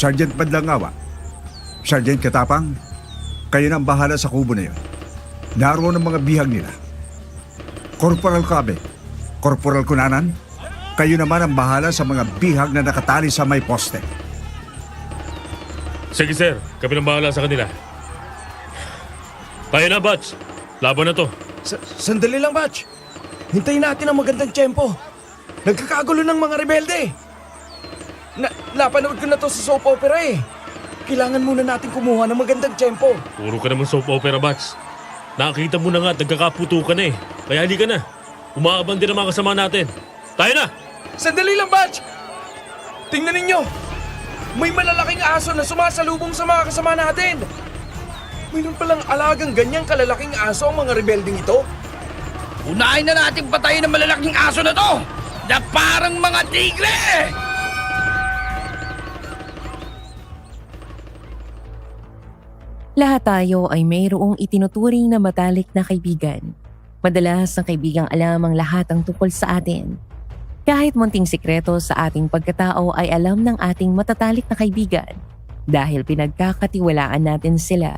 Sergeant Badlangawa, Sergeant Katapang, kayo na ang bahala sa kubo na yun. Naroon ang mga bihag nila. Corporal Cabe, Corporal Cunanan, kayo naman ang bahala sa mga bihag na nakatali sa may poste. Sige sir, kami nang bahala sa kanila. Tayo na, Batch. Laban na to. Sandali lang, Batch. Hintayin natin ang magandang tiyempo. Nagkakagulo ng mga rebelde. Napanood ko na to sa soap opera eh. Kailangan muna natin kumuha ng magandang tiyempo. Puro ka naman soap opera, Batch. Nakakita mo na nga at nagkakaputukan na eh. Kaya hindi ka na. Umaabang din ang mga kasama natin. Tayo na! Sandali lang, Batch. Tingnan ninyo. May malalaking aso na sumasalubong sa mga kasama natin. Mayroon palang alagang ganyang kalalaking aso ang mga rebelding ito. Unahin na natin patayin ang malalaking aso na to! Na parang mga tigre! Lahat tayo ay mayroong itinuturing na matalik na kaibigan. Madalas ang kaibigang alam ang lahat ang tungkol sa atin. Kahit munting sikreto sa ating pagkatao ay alam ng ating matatalik na kaibigan dahil pinagkakatiwalaan natin sila.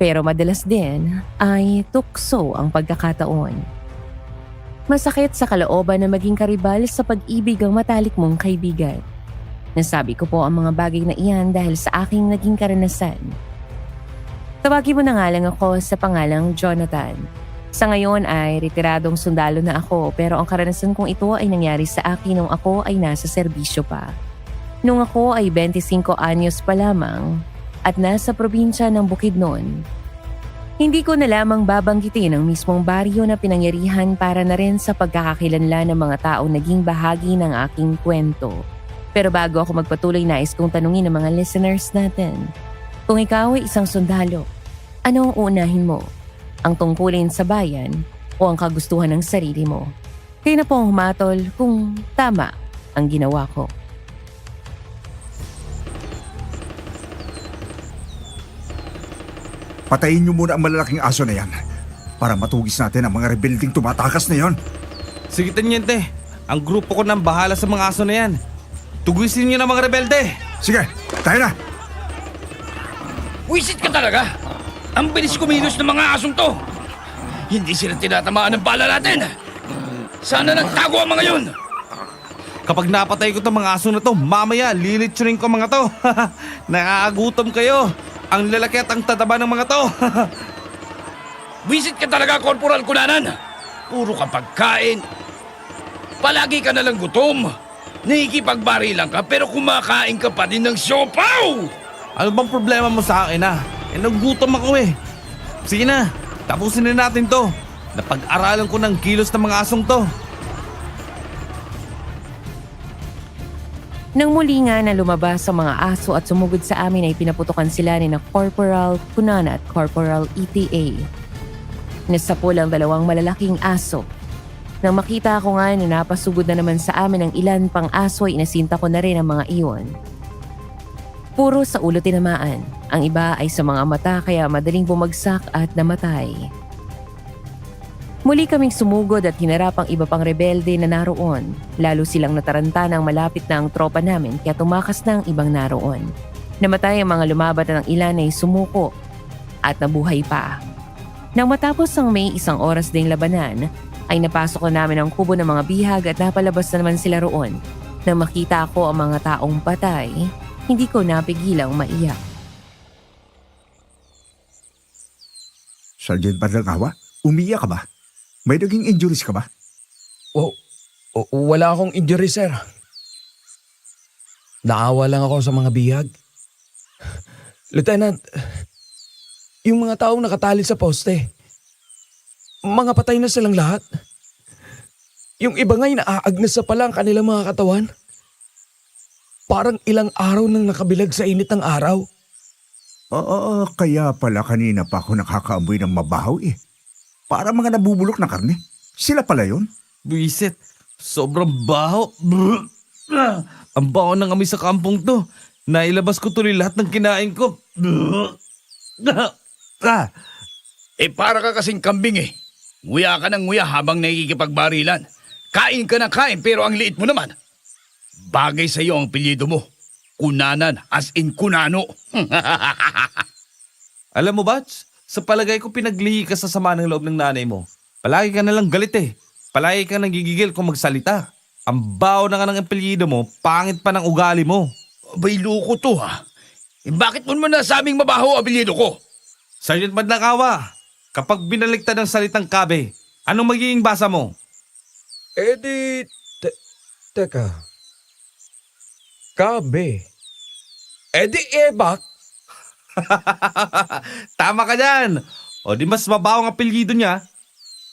Pero madalas din ay tukso ang pagkakataon. Masakit sa kalooban na maging karibal sa pag-ibig ang matalik mong kaibigan. Nasabi ko po ang mga bagay na iyan dahil sa aking naging karanasan. Tawagin mo na nga lang ako sa pangalang Jonathan. Sa ngayon ay retiradong sundalo na ako pero ang karanasan kong ito ay nangyari sa akin nung ako ay nasa serbisyo pa. Nung ako ay 25 anyos pa lamang at nasa probinsya ng Bukidnon. Hindi ko na lamang babanggitin ang mismong baryo na pinangyarihan para na rin sa pagkakakilanlan ng mga taong naging bahagi ng aking kwento. Pero bago ako magpatuloy, nais kong tanungin ng mga listeners natin. Kung ikaw ay isang sundalo, ano ang uunahin mo? Ang tungkulin sa bayan o ang kagustuhan ng sarili mo? Kayo na po ang humatol kung tama ang ginawa ko. Patayin niyo muna ang malalaking aso na yan para matugis natin ang mga rebelding tumatakas na yon. Sige, Teniente. Ang grupo ko nang bahala sa mga aso na yan. Tugisin niyo na mga rebelde. Sige, tayo na! Wisit ka talaga! Ang bilis kumilos ng mga asong to! Hindi sila tinatamaan ng bala natin! Sana nagtago ang mga yun! Kapag napatay ko itong mga aso na to, mamaya lilitsunin ko mga to. Nakakagutom kayo. Ang lalaki at ang tataba ng mga to. Wisit ka talaga, Corporal Cunanan! Puro ka pagkain. Palagi ka nalang gutom. Nakikipagbarilan ka pero kumakain ka pa din ng siopaw! Ano bang problema mo sa akin nagutom ako eh. Sige na, tapusin na natin to. Napag-aralan ko ng kilos ng mga asong to. Nang muli nga na lumabas ang mga aso at sumugod sa amin ay pinaputukan sila ni na Corporal Cunanan at Corporal ETA. Nasapol ang dalawang malalaking aso. Nang makita ko nga na napasugod na naman sa amin ang ilan pang aso ay inasinta ko na rin ang mga iyon. Puro sa ulo tinamaan. Ang iba ay sa mga mata kaya madaling bumagsak at namatay. Muli kaming sumugod at hinarap ang iba pang rebelde na naroon. Lalo silang nataranta ng malapit na ang tropa namin kaya tumakas na ang ibang naroon. Namatay ang mga lumaban at ang ilan ay sumuko at nabuhay pa. Nang matapos ang may isang oras ding labanan, ay napasok na namin ang kubo ng mga bihag at napalabas na naman sila roon. Nang makita ko ang mga taong patay, hindi ko napigilang maiyak. Sergeant Badlangawa, umiyak ka ba? May naging injuries ka ba? Wala akong injury, sir. Naawa lang ako sa mga bihag. Lieutenant, yung mga taong nakatali sa poste, mga patay na silang lahat. Yung iba nga'y naaagnas sa pala ang kanilang mga katawan. Parang ilang araw nang nakabilag sa init ng araw. Oo, kaya pala kanina pa ako nakakaamoy ng mabahaw eh. Para mga nabubulok na karne. Sila pala yun. Buisit, sobrang baho. Ang baho ng amoy sa kampong to. Nailabas ko tuloy lahat ng kinain ko. Para ka kasing kambing eh. Nguya ka ng nguya habang nakikipagbarilan. Kain ka na kain pero ang liit mo naman. Bagay sa iyo ang apelyido mo. Kunanan, as in kunano. Alam mo, Bats, sa palagay ko pinaglihi ka sa sama ng loob ng nanay mo. Palagi ka nalang galit eh. Palagi ka nagigigil kung magsalita. Ang baho na nga ng apelyido mo, pangit pa ng ugali mo. Abay, loko to ha. Bakit mo naman nasabing mabaho ang apelyido ko? Sergeant Madlakawa, kapag binaliktad ng salitang kabe, anong magiging basa mo? Eh di... Teka. Kabe. Eh di ebak. Tama ka dyan. O di mas mabaho ang apelyido niya.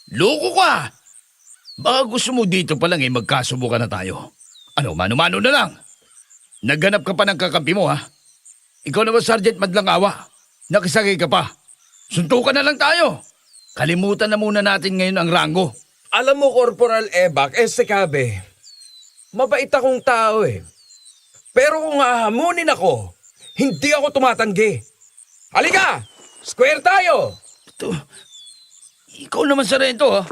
Loko ka! Baka gusto mo dito pa lang magkasubukan na tayo. Ano, mano-mano na lang. Naghanap ka pa ng kakampi mo ha? Ikaw naman, Sergeant Madlangawa. Nakisagay ka pa. Suntukan na lang tayo. Kalimutan na muna natin ngayon ang rango. Alam mo, Corporal Ebak, si Kabe. Mabait akong tao eh. Pero kung hahamunin ako, hindi ako tumatanggi. Halika! Square tayo! Ito, ikaw naman, Sarento ha?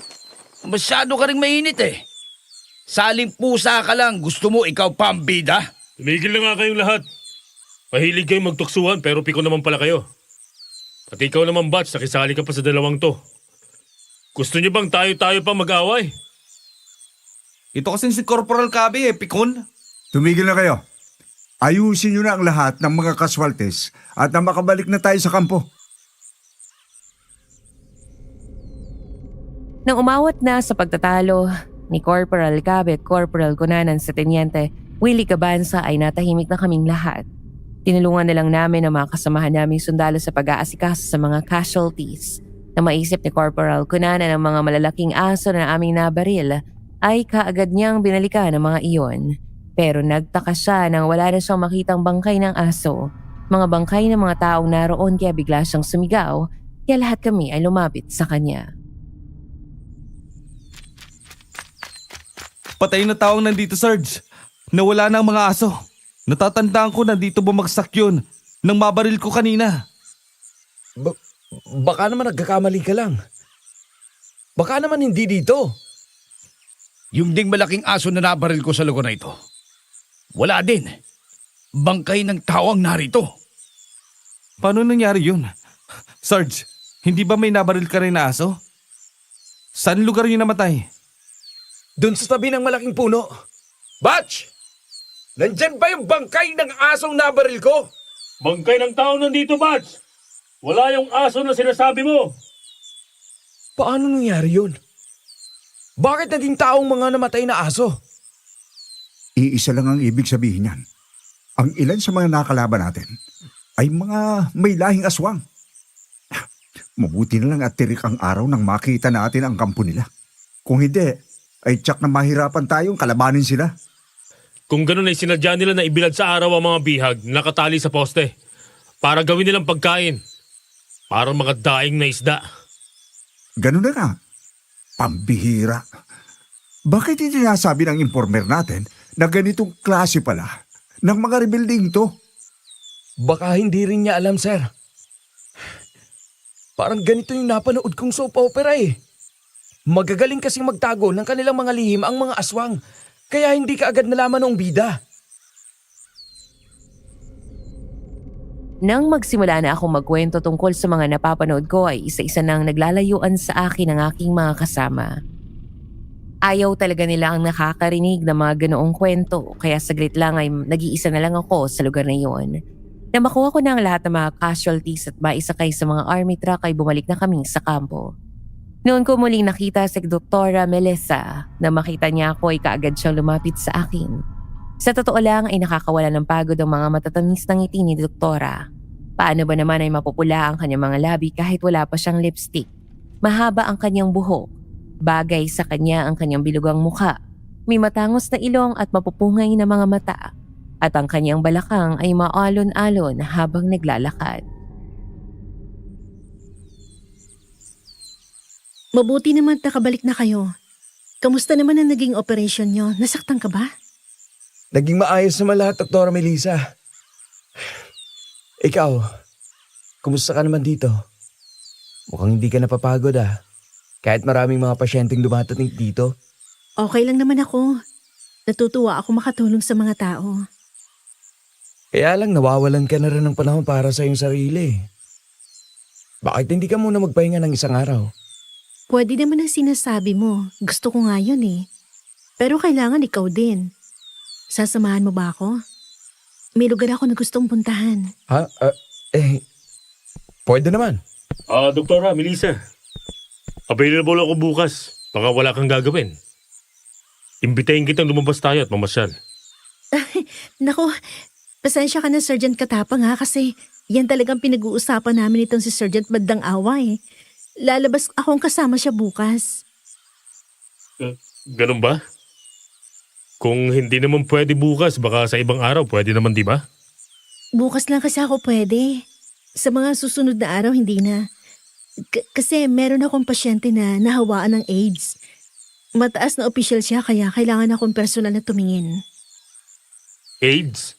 Masyado ka rin mainit eh. Saling pusa ka lang, gusto mo ikaw pa ang bida? Tumigil na nga kayong lahat. Mahilig kayong magtuksuhan pero piko naman pala kayo. At ikaw naman, Bats, nakisali ka pa sa dalawang to. Gusto niyo bang tayo-tayo pa mag-away? Ito kasing si Corporal Kabe pikon. Tumigil na kayo. Ayusin nyo na ang lahat ng mga kaswaltes at na makabalik na tayo sa kampo. Nang umawat na sa pagtatalo ni Corporal Cabe at Corporal Cunanan sa Tenyente Willie Cabanza ay natahimik na kaming lahat. Tinulungan na lang namin ang mga kasamahan naming sundalo sa pag-aasikaso sa mga casualties. Na maisip ni Corporal Cunanan ang mga malalaking aso na aming nabaril ay kaagad niyang binalikan ang mga iyon. Pero nagtaka siya nang wala na siyang makitang bangkay ng aso. Mga bangkay ng mga taong naroon kaya bigla siyang sumigaw kaya lahat kami ay lumapit sa kanya. Patay na taong nandito, Sarge. Nawala na ang mga aso. Natatandaan ko na dito bumagsak yun nang mabaril ko kanina. Baka naman nagkakamali ka lang. Baka naman hindi dito. Yung ding malaking aso na nabaril ko sa lugar na ito. Wala din. Bangkay ng tao ang narito. Paano nangyari yun? Sarge, hindi ba may nabaril ka rin na aso? Saan lugar yun namatay? Doon sa tabi ng malaking puno. Batch! Nandyan ba yung bangkay ng asong nabaril ko? Bangkay ng tao nandito, Bats! Wala yung aso na sinasabi mo! Paano nangyari yun? Bakit naging taong mga namatay na aso? Iisa lang ang ibig sabihin niyan. Ang ilan sa mga nakalaban natin ay mga may lahing aswang. Mabuti na lang at tirik ang araw nang makita natin ang kampo nila. Kung hindi, ay tsak na mahirapan tayong kalabanin sila. Kung ganun ay sinadya nila na ibilad sa araw ang mga bihag na nakatali sa poste para gawin nilang pagkain. Parang mga daing na isda. Ganun na nga. Pambihira. Bakit hindi nasabi ng informer natin na ganitong klase pala ng mga rebuilding to? Baka hindi rin niya alam, sir. Parang ganito yung napanood kong soap opera eh. Magagaling kasing magtago ng kanilang mga lihim ang mga aswang. Kaya hindi ka agad nalaman ng bida. Nang magsimula na akong magkwento tungkol sa mga napapanood ko ay isa-isa nang naglalayuan sa akin ang aking mga kasama. Ayaw talaga nila ang nakakarinig ng mga ganoong kwento kaya saglit lang ay nag-iisa na lang ako sa lugar na iyon. Na makuha ko na ang lahat ng mga casualties at maisakay sa mga army truck ay bumalik na kami sa kampo. Noon ko muling nakita si Doktora Melissa na makita niya ako ay kaagad siyang lumapit sa akin. Sa totoo lang ay nakakawala ng pagod ang mga matatamis na ngiti ni Doktora. Paano ba naman ay mapupula ang kanyang mga labi kahit wala pa siyang lipstick? Mahaba ang kanyang buhok. Bagay sa kanya ang kanyang bilugang mukha. May matangos na ilong at mapupungay na mga mata. At ang kanyang balakang ay maalon-alon habang naglalakad. Mabuti naman nakabalik na kayo. Kamusta naman ang naging operation nyo? Nasaktan ka ba? Naging maayos naman lahat, Doktora Melissa. Ikaw, kumusta ka naman dito? Mukhang hindi ka napapagod ah. Kahit maraming mga pasyenteng dumatating dito. Okay lang naman ako. Natutuwa ako makatulong sa mga tao. Kaya lang nawawalan ka na rin ng panahon para sa iyong sarili. Bakit hindi ka muna magpahinga ng isang araw? Pwede naman ang sinasabi mo. Gusto ko nga yun eh. Pero kailangan ikaw din. Sasamahan mo ba ako? May lugar ako na gustong puntahan. Ha? Pwede naman. Doktora, Melissa. Available ako bukas. Baka wala kang gagawin. Imbitahin kitang lumabas tayo at mamasyal. Nako, pasensya ka na Sergeant Katapang ha kasi yan talagang pinag-uusapan namin itong si Sergeant Bandang Awa eh. Lalabas akong kasama siya bukas. Ganun ba? Kung hindi naman pwede bukas, baka sa ibang araw pwede naman, di ba? Bukas lang kasi ako pwede. Sa mga susunod na araw, hindi na. Kasi meron akong pasyente na nahawaan ng AIDS. Mataas na opisyal siya kaya kailangan akong personal na tumingin. AIDS?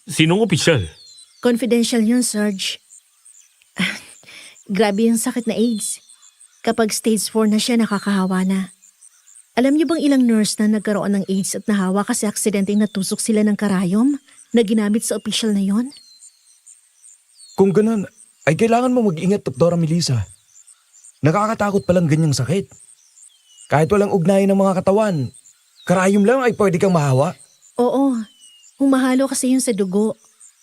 Sinong opisyal? Confidential yun, Sarge. Grabe yung sakit na AIDS. Kapag stage 4 na siya, nakakahawa na. Alam niyo bang ilang nurse na nagkaroon ng AIDS at nahawa kasi aksidenteng natusok sila ng karayom na ginamit sa opisyal na yon? Kung ganun, ay kailangan mo mag-ingat, Doktora Melissa. Nakakatakot palang ganyang sakit. Kahit walang ugnayan ng mga katawan, karayom lang ay pwede kang mahawa. Oo, humahalo kasi yun sa dugo.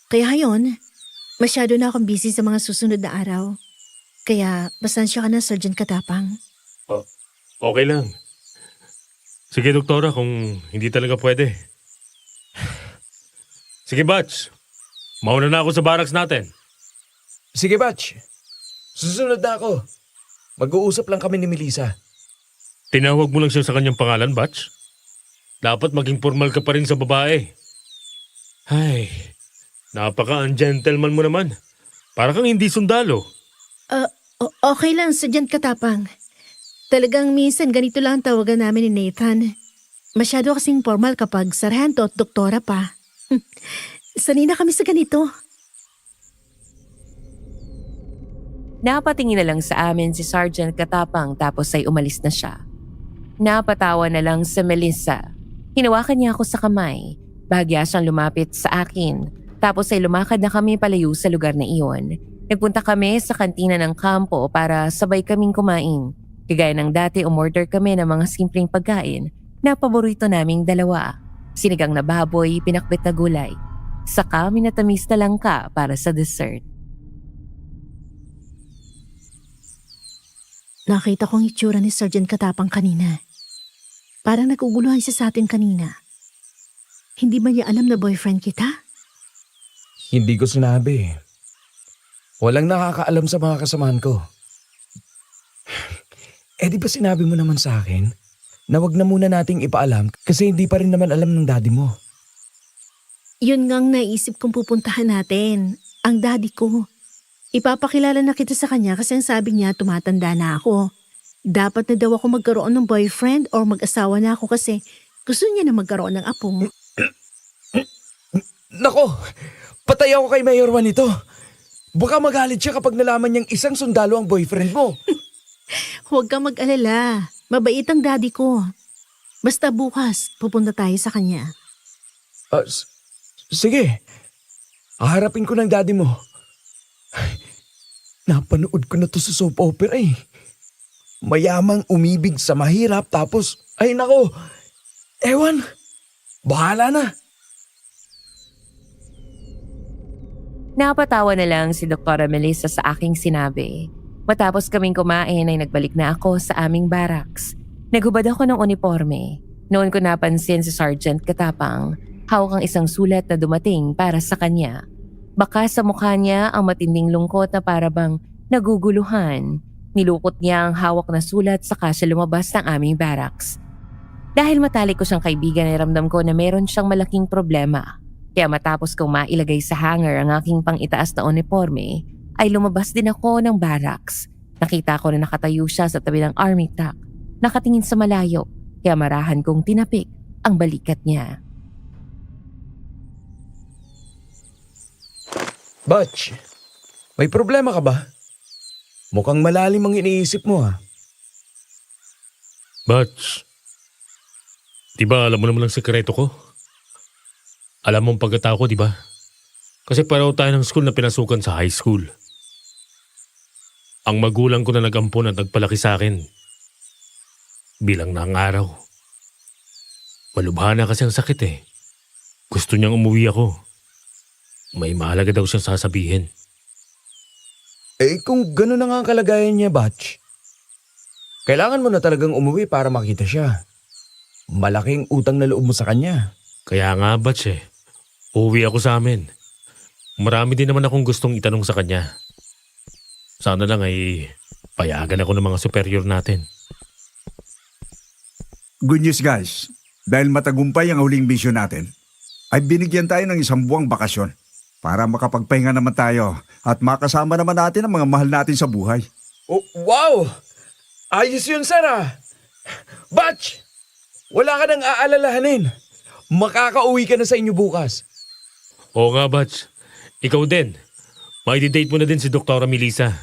Kaya yon, masyado na akong busy sa mga susunod na araw. Kaya pasensya ka na, Sergeant Katapang. Okay lang. Sige, doktora, kung hindi talaga pwede. Sige, Batch. Mauna na ako sa barracks natin. Sige, Batch. Susunod na ako. Mag-uusap lang kami ni Melissa. Tinawag mo lang siya sa kanyang pangalan, Batch? Dapat maging formal ka pa rin sa babae. Ay, napaka-ungentleman mo naman. Para kang hindi sundalo. Okay lang, Sergeant Katapang. Talagang minsan ganito lang ang tawagan namin ni Nathan. Masyado kasing formal kapag sarhento at doktora pa. Sanay na kami sa ganito. Napatingin na lang sa amin si Sergeant Katapang tapos ay umalis na siya. Napatawa na lang si Melissa. Hinawakan niya ako sa kamay. Bahagya siyang lumapit sa akin. Tapos ay lumakad na kami palayo sa lugar na iyon. Nagpunta kami sa kantina ng kampo para sabay kaming kumain. Kagaya ng dati umorder kami ng mga simpleng pagkain na paborito naming dalawa. Sinigang na baboy, pinakbit na gulay. Saka minatamis na langka para sa dessert. Nakita kong itsura ni Sergeant Katapang kanina. Parang naguguluhan siya sa atin kanina. Hindi ba niya alam na boyfriend kita? Hindi ko sinabi. Walang nakakaalam sa mga kasamahan ko. Di ba sinabi mo naman sa akin na wag na muna nating ipaalam kasi hindi pa rin naman alam ng daddy mo. Yun ngang naisip kong pupuntahan natin. Ang daddy ko. Ipapakilala na kita sa kanya kasi ang sabi niya tumatanda na ako. Dapat na daw ako magkaroon ng boyfriend or mag-asawa na ako kasi gusto niya na magkaroon ng apo. Nako, patay ako kay Mayor Juan nito. Baka magalit siya kapag nalaman niyang isang sundalo ang boyfriend mo. Huwag kang mag-alala. Mabait ang daddy ko. Basta bukas, pupunta tayo sa kanya. Sige, haharapin ko ng daddy mo. Napanood ko na to sa soap opera eh. Mayamang umibig sa mahirap tapos, ay nako, ewan, bahala na. Napatawa na lang si Dr. Melissa sa aking sinabi. Matapos kaming kumain ay nagbalik na ako sa aming barracks. Naghubad ako ng uniforme. Noon ko napansin si Sergeant Katapang, hawak ang isang sulat na dumating para sa kanya. Baka sa mukha niya ang matinding lungkot na parabang naguguluhan. Nilukot niya ang hawak na sulat saka siya lumabas ng aming barracks. Dahil matalik ko siyang kaibigan ay ramdam ko na meron siyang malaking problema. Kaya matapos kong mailagay sa hanger ang aking pang-itaas na uniforme, ay lumabas din ako ng barracks. Nakita ko na nakatayo siya sa tabi ng army truck, nakatingin sa malayo, kaya marahan kong tinapik ang balikat niya. Batch, may problema ka ba? Mukhang malalim ang iniisip mo ha. Batch, di ba alam mo naman ang sekreto ko? Alam mong pagkatao ko, di ba? Kasi pareho tayo ng school na pinasukan sa high school. Ang magulang ko na nag-ampon at nagpalaki sa akin. Bilang na ang araw. Malubha na kasi ang sakit eh. Gusto niyang umuwi ako. May mahalaga daw siyang sasabihin. Eh kung gano'n na nga ang kalagayan niya, Batch, kailangan mo na talagang umuwi para makita siya. Malaking utang na loob mo sa kanya. Kaya nga, Batch eh. Uuwi ako sa amin. Marami din naman akong gustong itanong sa kanya. Sana lang ay payagan ako ng mga superior natin. Good news guys, dahil matagumpay ang huling mission natin, ay binigyan tayo ng 1 buwang bakasyon para makapagpahinga naman tayo at makasama naman natin ang mga mahal natin sa buhay. Oh, wow! Ayos yun, sir ah! Batch! Wala ka nang aalalahanin. Makakauwi ka na sa inyo bukas. Oo nga, Batch. Ikaw din. May date mo na din si Dr. Melissa.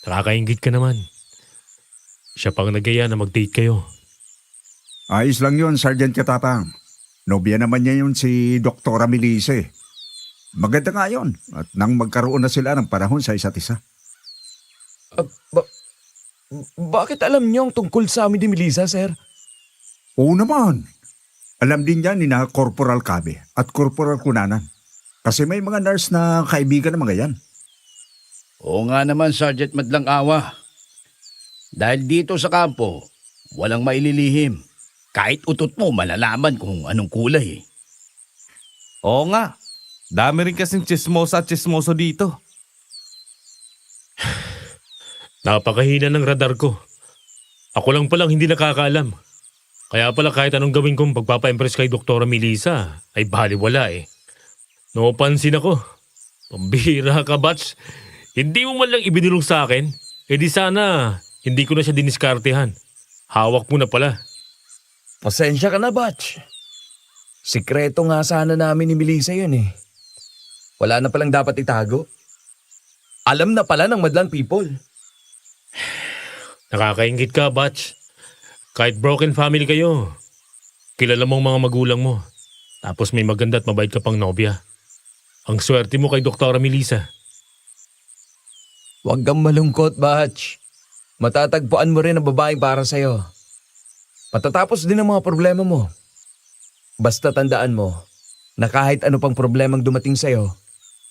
Nakakaingit ka naman. Siya pang nagaya na mag-date kayo. Ayos lang yun, Sergeant Katapang. Nobya naman niya yun si Dr. Melissa eh. Maganda nga yun at nang magkaroon na sila ng panahon sa isa't isa. Bakit alam niyo ang tungkol sa amin ni Melissa, sir? Oo naman. Alam din niya ni na Corporal Cabe at Corporal Kunanan. Kasi may mga nurse na kaibigan ng mga yan. Oo nga naman, Sergeant Madlang Awa. Dahil dito sa kampo, walang maililihim. Kahit utot mo, malalaman kung anong kulay. Oo nga. Dami rin kasing chismosa at chismoso dito. Napakahina ng radar ko. Ako lang palang hindi nakakaalam. Kaya pala kahit anong gawin kong pagpapa-impress kay Dr. Melissa ay baliwala eh. Napansin ako. Pambihira ka, Batch. Hindi mo man lang ibinulong sa akin. Eh di sana, hindi ko na siya diniskartehan. Hawak mo na pala. Pasensya ka na, Batch. Sikreto nga sana namin ni Melissa yun eh. Wala na palang dapat itago. Alam na pala ng madlang people. Nakakaingit ka, Batch. Kahit broken family kayo, kilala mong mga magulang mo. Tapos may maganda at mabait ka pang nobya. Ang swerte mo kay Dr. Melissa. Huwag kang malungkot, Batch. Matatagpuan mo rin ang babaeng para sa'yo. Matatapos din ang mga problema mo. Basta tandaan mo na kahit ano pang problemang dumating sa'yo,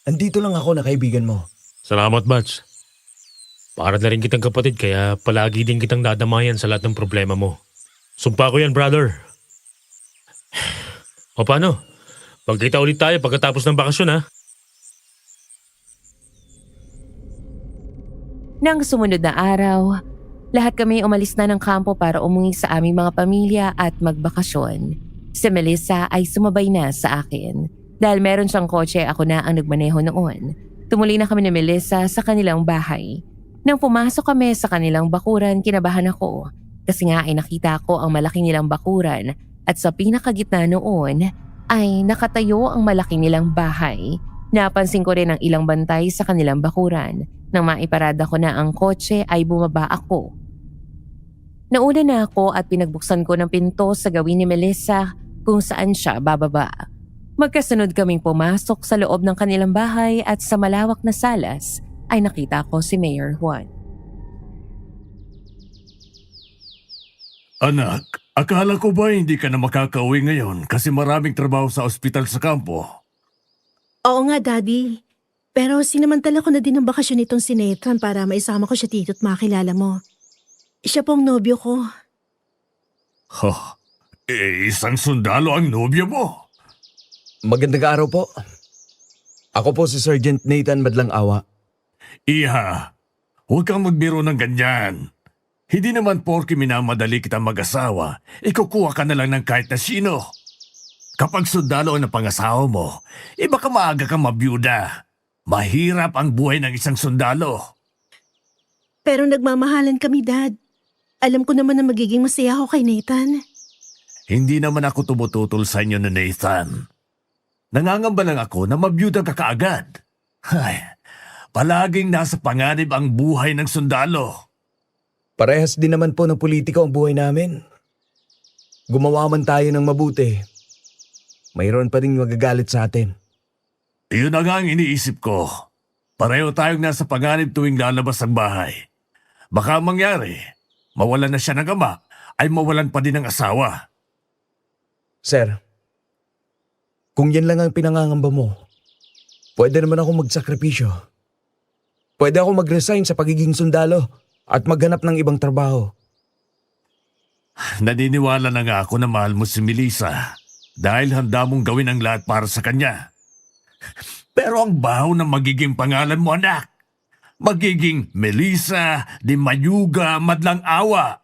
andito lang ako na kaibigan mo. Salamat, Batch. Para na rin kitang kapatid kaya palagi din kitang dadamayan sa lahat ng problema mo. Sumpa ko yan, brother. O paano? Magkita ulit tayo pagkatapos ng bakasyon, ha? Nang sumunod na araw, lahat kami umalis na ng kampo para umuwi sa aming mga pamilya at magbakasyon. Si Melissa ay sumabay na sa akin. Dahil meron siyang kotse, ako na ang nagmaneho noon. Tumuloy na kami ni Melissa sa kanilang bahay. Nang pumasok kami sa kanilang bakuran, kinabahan ako. Kasi nga ay nakita ko ang malaki nilang bakuran at sa pinakagitna noon ay nakatayo ang malaki nilang bahay. Napansin ko rin ang ilang bantay sa kanilang bakuran. Nang maiparada ko na ang kotse ay bumaba ako. Nauna na ako at pinagbuksan ko ng pinto sa gawin ni Melissa kung saan siya bababa. Magkasunod kaming pumasok sa loob ng kanilang bahay at sa malawak na salas ay nakita ko si Mayor Juan. Anak, akala ko ba hindi ka na makakauwi ngayon kasi maraming trabaho sa ospital sa kampo? Oo nga, Daddy. Pero sinamantala ko na din ang bakasyon nitong si Nathan para maisama ko siya dito at makilala mo. Siya pong nobyo ko. Isang sundalo ang nobya mo. Magandang araw po. Ako po si Sergeant Nathan Madlang Awa. Iha, huwag kang magbiro ng ganyan. Hindi naman porke minamadali kita mag-asawa, ikukuha ka na lang ng kahit na sino. Kapag sundalo ang napangasawa mo, baka maaga kang mabiyuda. Mahirap ang buhay ng isang sundalo. Pero nagmamahalan kami, Dad. Alam ko naman na magiging masaya ako kay Nathan. Hindi naman ako tumututol sa inyo ni Nathan. Nangangamba lang ako na mabiyuda ka kaagad. Ay, palaging nasa panganib ang buhay ng sundalo. Parehas din naman po ng politiko ang buhay namin. Gumawa man tayo ng mabuti. mayroon pa rin magagalit sa atin. Iyon na nga ang iniisip ko. Pareho tayong nasa panganib tuwing lalabas ng bahay. Baka mangyari, mawalan na siya ng ama, ay mawalan pa din ng asawa. Sir, kung yan lang ang pinangangamba mo, pwede naman ako magsakripisyo. Pwede ako mag-resign sa pagiging sundalo at maghanap ng ibang trabaho. Naniniwala na nga ako na mahal mo si Melissa dahil handa mong gawin ang lahat para sa kanya. Pero ang baho na magiging pangalan mo, anak. Magiging Melissa di Mayuga Madlang Awa.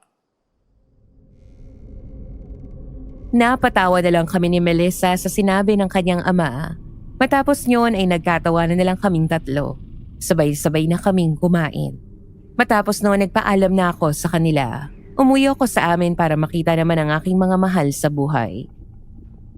Napatawa na lang kami ni Melissa sa sinabi ng kanyang ama. Matapos nyon ay nagkatawanan na lang kaming tatlo. Sabay-sabay na kaming kumain. Matapos noon nagpaalam na ako sa kanila. Umuwi ako sa amin para makita naman ang aking mga mahal sa buhay.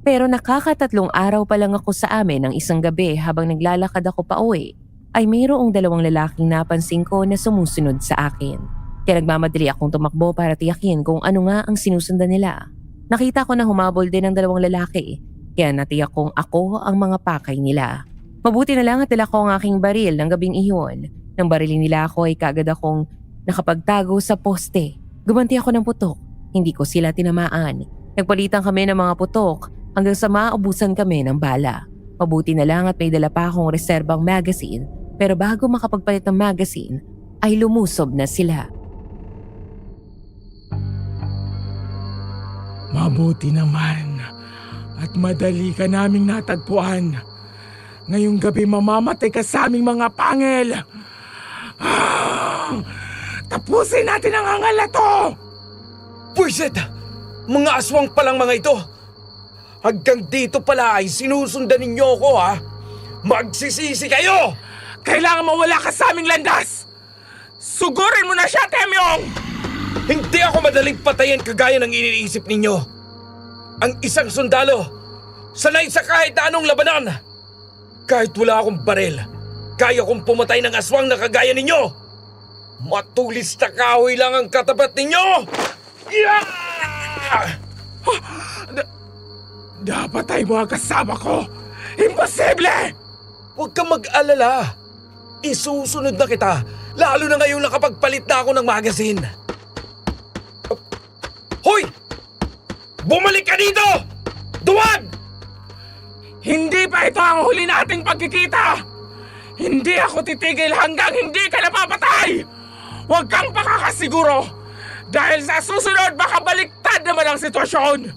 Pero nakakatatlong araw pa lang ako sa amin ng isang gabi habang naglalakad ako pa uwi, ay mayroong dalawang lalaking napansin ko na sumusunod sa akin. Kaya nagmamadali akong tumakbo para tiyakin kung ano nga ang sinusundan nila. Nakita ko na humabol din ang dalawang lalaki, kaya natiyak kong ako ang mga pakay nila. Mabuti na lang at dala ko ang aking baril ng gabing iyon. Nang barilin nila ako ay kaagad akong nakapagtago sa poste. Gumanti ako ng putok, hindi ko sila tinamaan. Nagpalitan kami ng mga putok hanggang sa maubusan kami ng bala. Mabuti na lang at may dala pa akong reserbang magazine, pero bago makapagpalit ng magazine ay lumusob na sila. Mabuti naman at madali ka naming natagpuan. Ngayong gabi mamamatay ka sa aming mga pangil. Tapusin natin ang hangal na to! Pwisit! Mga aswang palang mga ito! Hanggang dito pala ay sinusundan ninyo ako, ha? Magsisisi kayo! Kailangan mawala ka sa aming landas! Sugurin mo na siya, Temyong! Hindi ako madaling patayin kagaya ng iniisip ninyo. Ang isang sundalo, sanay sa kahit anong labanan. Kahit wala akong baril, kaya kong pumatay ng aswang na kagaya ninyo. Matulis na kahoy lang ang katapat ninyo! Yeah! Dapat ay mga kasama ko! Imposible! Huwag kang mag-alala. Isusunod na kita, lalo na ngayong nakapagpalit na ako ng magazine. Hoy! Bumalik ka dito! Duwag! Hindi pa ito ang huli nating pagkikita! Hindi ako titigil hanggang hindi ka napapatay! Huwag kang pakakasiguro! Dahil sa susunod baka baliktad naman ang sitwasyon!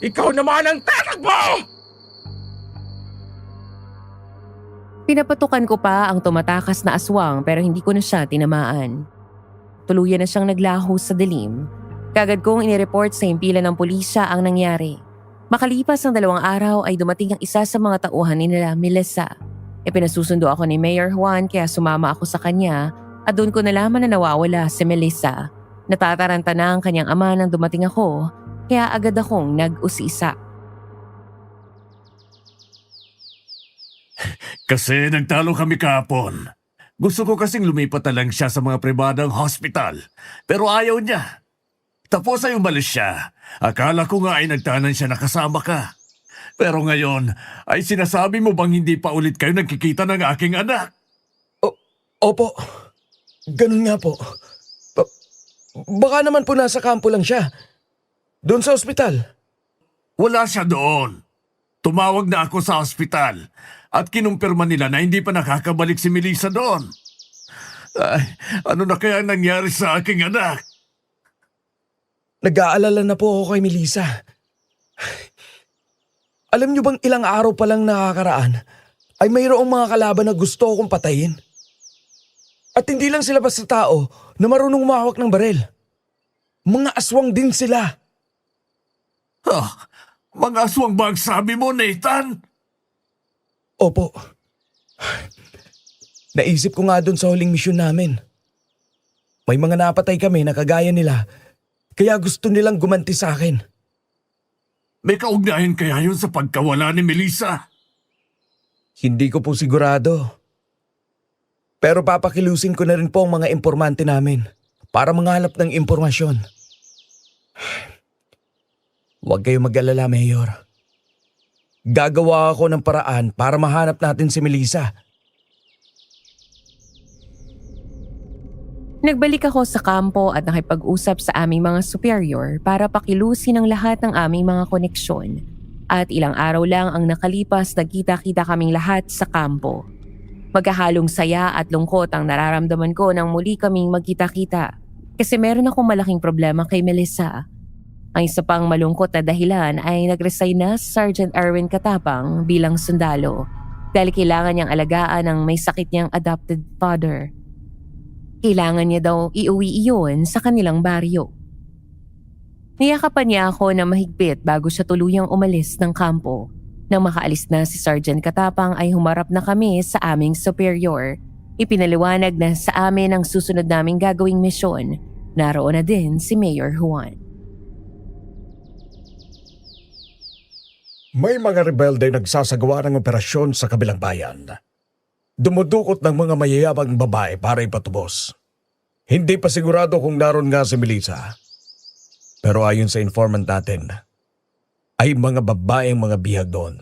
Ikaw naman ang tatakbo! Pinapatukan ko pa ang tumatakas na aswang pero hindi ko na siya tinamaan. Tuluyan na siyang naglaho sa dilim. Kagad kong inireport sa himpilan ng pulisya ang nangyari. Makalipas ng 2 araw ay dumating ang isa sa mga tauhan ni nila Melissa. Pinasusundo ako ni Mayor Juan kaya sumama ako sa kanya at doon ko nalaman na nawawala si Melissa. Natataranta na ang kanyang ama nang dumating ako kaya agad akong nag-usisa. Kasi nagtalo kami kahapon. Gusto ko kasing lumipat na lang siya sa mga pribadang hospital. Pero ayaw niya. Tapos ay umalis siya. Akala ko nga ay nagtanan siya na kasama ka. Pero ngayon ay sinasabi mo bang hindi pa ulit kayo nagkikita ng aking anak? Opo. Ganun nga po. Baka naman po nasa kampo lang siya. Doon sa ospital. Wala siya doon. Tumawag na ako sa ospital at kinumpirma nila na hindi pa nakakabalik si Melissa doon. Ay, ano na kaya nangyari sa aking anak? Nag-aalala na po ako kay Melissa. Alam niyo bang ilang araw pa lang nakakaraan ay mayroong mga kalaban na gusto akong patayin? At hindi lang sila basta tao na marunong umahawak ng baril. Mga aswang din sila. Mga aswang ba ang sabi mo, Nathan? Opo. Naisip ko nga doon sa huling misyon namin. May mga napatay kami na kagaya nila, kaya gusto nilang gumanti sa akin. May kaugnayan kaya yun sa pagkawala ni Melissa? Hindi ko po sigurado. Pero papakilusin ko na rin po ang mga impormante namin para manghalap ng impormasyon. Huwag kayo mag-alala, Mayor. Gagawa ako ng paraan para mahanap natin si Melissa. Nagbalik ako sa kampo at nakipag-usap sa aming mga superior para pakilusin ang lahat ng aming mga koneksyon. At ilang araw lang ang nakalipas na kita-kita kaming lahat sa kampo. Magkahalong saya at lungkot ang nararamdaman ko nang muli kaming magkita-kita kasi meron akong malaking problema kay Melissa. Ang isa pang malungkot na dahilan ay nag-resign na si Sergeant Erwin Katapang bilang sundalo dahil kailangan niyang alagaan ang may sakit niyang adopted father. Kailangan niya daw iuwi iyon sa kanilang baryo. Niyakapan niya ako na mahigpit bago siya tuluyang umalis ng kampo. Nang makaalis na si Sergeant Katapang ay humarap na kami sa aming superior. Ipinaliwanag na sa amin ang susunod naming gagawing misyon. Naroon na din si Mayor Juan. May mga rebelde nagsasagawa ng operasyon sa kabilang bayan. Dumudukot ng mga mayayabang babae para ipatubos. Hindi pa sigurado kung naroon nga si Melissa. Pero ayon sa informant natin, ay mga babaeng mga bihag doon.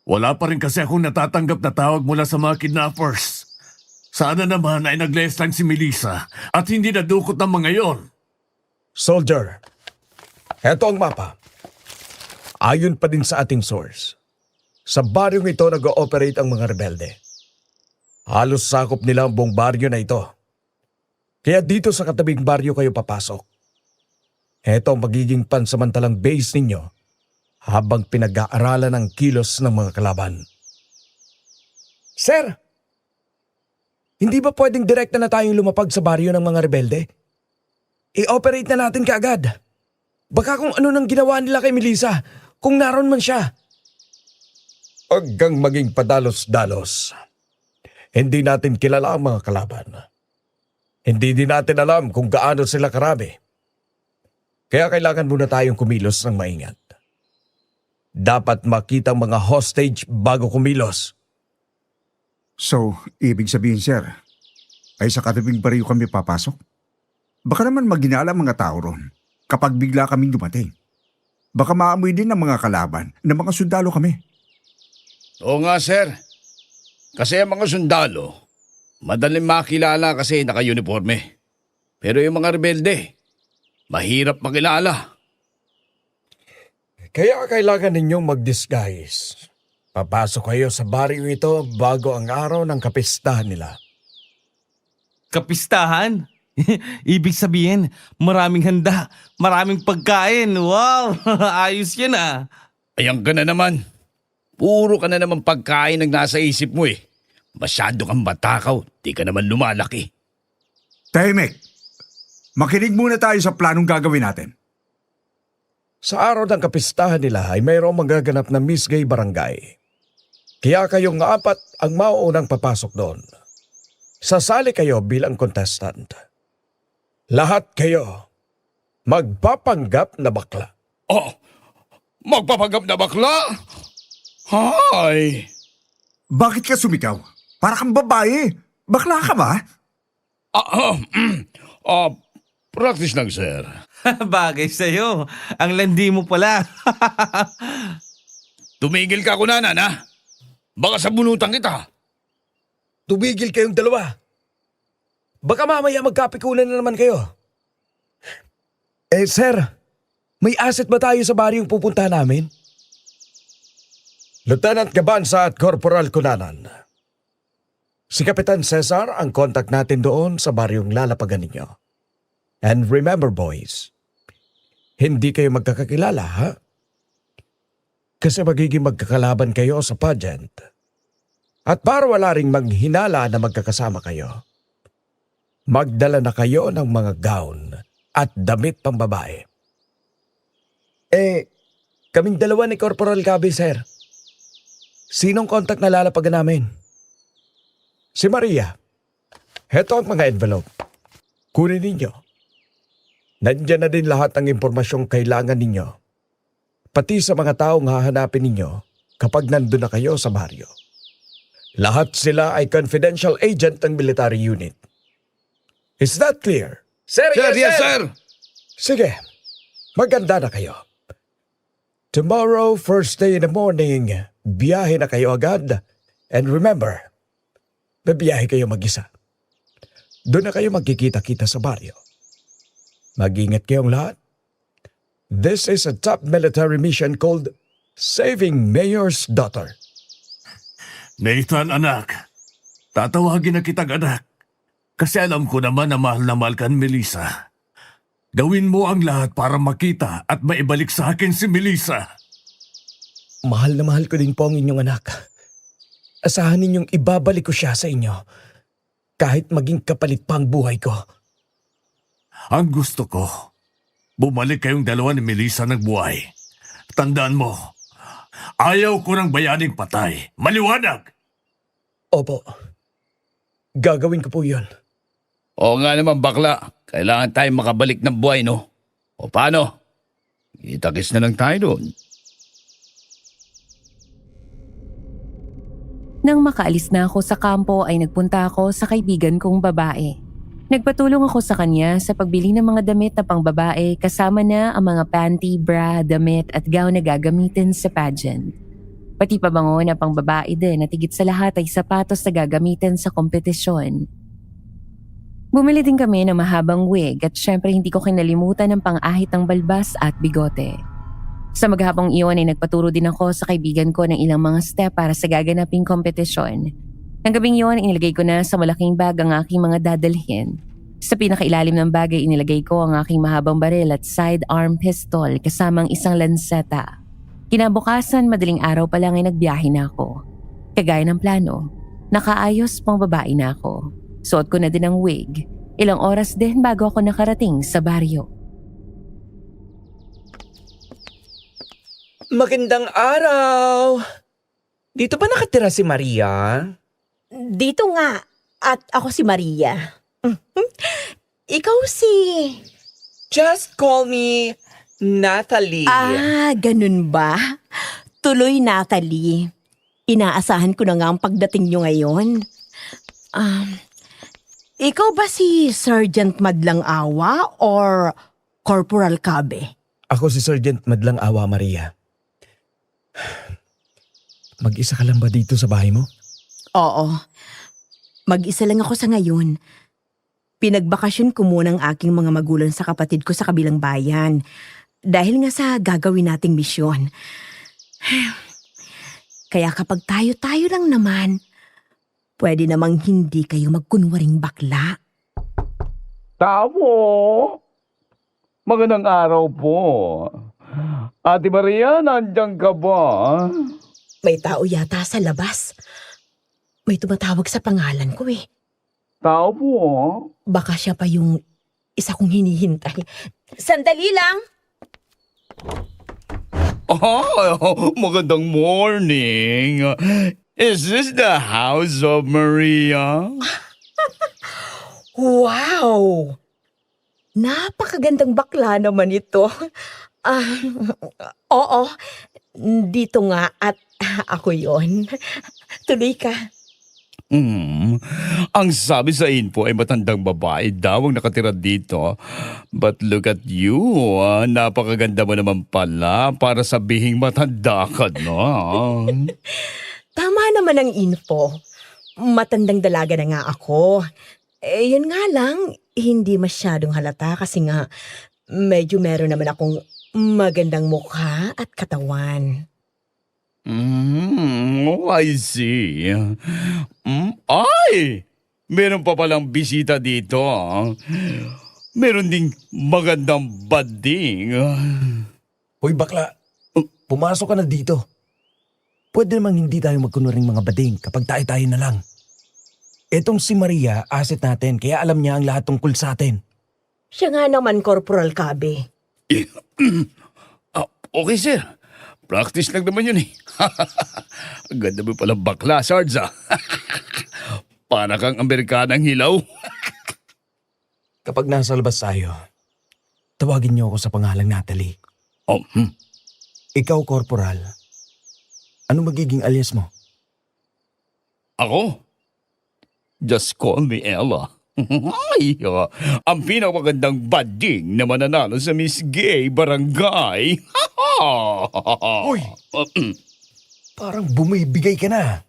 Wala pa rin kasi akong natatanggap na tawag mula sa mga kidnappers. Sana naman ay nag-less lang si Melissa at hindi nadukot ng mga yon. Soldier, eto ang mapa. Ayon pa din sa ating source, sa baryong ito nag-ooperate ang mga rebelde. Halos sakop nila ang buong baryo na ito. Kaya dito sa katabing baryo kayo papasok. Ito ang magiging pansamantalang base ninyo habang pinag-aaralan ang kilos ng mga kalaban. Sir! Hindi ba pwedeng direkta na tayong lumapag sa baryo ng mga rebelde? I-operate na natin kaagad. Baka kung ano nang ginawa nila kay Melissa, kung naroon man siya. Huwag kang maging padalos-dalos. Hindi natin kilala ang mga kalaban. Hindi din natin alam kung gaano sila karami. Kaya kailangan muna tayong kumilos ng maingat. Dapat makita ang mga hostage bago kumilos. So, ibig sabihin, sir, ay sa katabing baryo kami papasok? Baka naman maginala ang mga tao ron kapag bigla kaming dumating. Baka maamoy din ng mga kalaban na mga sundalo kami. Oo nga, sir. Kasi ang mga sundalo, madaling makilala kasi naka-uniforme. Pero yung mga rebelde, mahirap makilala. Kaya kailangan ninyong mag-disguise. Papasok kayo sa baryo ito bago ang araw ng kapistahan nila. Kapistahan? Ibig sabihin, maraming handa, maraming pagkain. Wow! Ayos yan ah. Ayan ka na naman. Puro ka na naman pagkain ang nasa isip mo eh. Masyado kang matakaw, di ka naman lumalaki. Tahimik! Makinig muna tayo sa planong gagawin natin. Sa araw ng kapistahan nila ay mayroong magaganap na Miss Gay Barangay. Kaya kayong apat ang mauunang papasok doon. Sasali kayo bilang contestant. Lahat kayo magpapanggap na bakla. Oh, magpapanggap na bakla? Hay! Bakit ka sumigaw? Para kang babae. Bakla ka ba? Practice lang, sir. Bagay sa'yo. Ang landi mo pala. Tumigil ka, kunanan, ha? Baka sabunutan kita. Tumigil kayong dalawa. Baka mamaya magkapikunan na naman kayo. Sir, may asset ba tayo sa baryong pupuntahan namin? Lieutenant Gabansa at Corporal Cunanan. Si Kapitan Cesar ang contact natin doon sa baryong lalapagan ninyo. And remember boys, hindi kayo magkakakilala ha? Kasi magiging magkakalaban kayo sa pageant. At para wala ring manghinala na magkakasama kayo, magdala na kayo ng mga gown at damit pang babae. Kaming dalawa ni Corporal Gabi, sir. Sinong contact na lalapagan namin? Si Maria, heto ang mga envelope. Kunin ninyo. Nandiyan na din lahat ng impormasyong kailangan ninyo. Pati sa mga taong hahanapin ninyo kapag nandun na kayo sa baryo. Lahat sila ay confidential agent ng military unit. Is that clear? Sir, Sir, yes, sir! Sige, maganda na kayo. Tomorrow, first day in the morning, biyahe na kayo agad. And remember, babiyahe kayo mag-isa. Doon na kayo magkikita-kita sa baryo. Mag-ingat kayong lahat. This is a top military mission called Saving Mayor's Daughter. Nathan, anak. Tatawagin na kitang anak. Kasi alam ko naman na mahal ka, Melissa. Gawin mo ang lahat para makita at maibalik sa akin si Melissa. Mahal na mahal ko din po ang inyong anak. Asahan ninyong ibabalik ko siya sa inyo. Kahit maging kapalit pa ang buhay ko. Ang gusto ko, bumalik kayong dalawa ni Melissa ng buhay. Tandaan mo, ayaw ko ng bayaning patay. Maliwanag! Opo. Gagawin ko po yun. Oo nga naman bakla, kailangan tayo makabalik ng buhay, no? O paano? Itakis na lang tayo doon. Nang makaalis na ako sa kampo ay nagpunta ako sa kaibigan kong babae. Nagpatulong ako sa kanya sa pagbili ng mga damit na pangbabae kasama na ang mga panty, bra, damit at gown na gagamitin sa pageant. Pati pabango na pangbabae din at higit sa lahat ay sapatos na gagamitin sa kompetisyon. Bumili din kami ng mahabang wig at syempre hindi ko kinalimutan ng pang-ahit ng balbas at bigote. Sa maghapong iyon ay nagpaturo din ako sa kaibigan ko ng ilang mga step para sa gaganaping kompetisyon. Ang gabing iyon, inilagay ko na sa malaking bag ang aking mga dadalhin. Sa pinakailalim ng bag ay inilagay ko ang aking mahabang baril at sidearm pistol kasamang isang lanseta. Kinabukasan, madaling araw pa lang ay nagbiyahe na ako. Kagaya ng plano, nakaayos pang babae na ako. Suot ko na din ang wig. Ilang oras din bago ako nakarating sa baryo. Magandang araw! Dito ba nakatira si Maria? Dito nga. At ako si Maria. Ikaw si... Just call me Natalie. Ganun ba? Tuloy, Natalie. Inaasahan ko na nga ang pagdating nyo ngayon. Ikaw ba si Sergeant Madlang Awa or Corporal Cabe? Ako si Sergeant Madlang Awa, Maria. Mag-isa ka lang ba dito sa bahay mo? Oo. Mag-isa lang ako sa ngayon. Pinagbakasyon ko muna ang aking mga magulang sa kapatid ko sa kabilang bayan. Dahil nga sa gagawin nating misyon. Kaya kapag tayo-tayo lang naman, pwede namang hindi kayo magkunwaring bakla. Tamo! Magandang araw po. Ate Maria, nandiyan ka ba? May tao yata sa labas. May tumatawag sa pangalan ko eh. Tao po. Baka siya pa yung isa kong hinihintay. Sandali lang! Magandang morning. Is this the house of Maria? Wow! Napakagandang bakla naman ito. Oo, dito nga at ako yon. Tuloy ka. Ang sabi sa info ay matandang babae daw ang nakatira dito. But look at you, napakaganda mo naman pala para sabihing matanda ka na. Tama naman ang info. Matandang dalaga na nga ako. Yun nga lang, hindi masyadong halata kasi nga medyo meron naman akong magandang mukha at katawan. I see. Ay! Meron pa palang bisita dito. Meron ding magandang bading. Hoy bakla, pumasok ka na dito. Pwede namang hindi tayo magkunwaring mga bading kapag tayo-tayo na lang. Etong si Maria, asset natin, kaya alam niya ang lahat tungkol sa atin. Siya nga naman, Corporal Cabe. Okay, sir. Practice lang naman yun eh. Ang ganda mo palang bakla, Sarge. Para kang Amerikanang hilaw. Kapag nasa labas tayo, tawagin niyo ako sa pangalang Natalie. Ikaw, Corporal. Ano magiging alias mo? Ako? Just call me Ella. Ay, ang pinakamagandang bading na mananalo sa Miss Gay Barangay. Uy! Parang bumibigay ka na.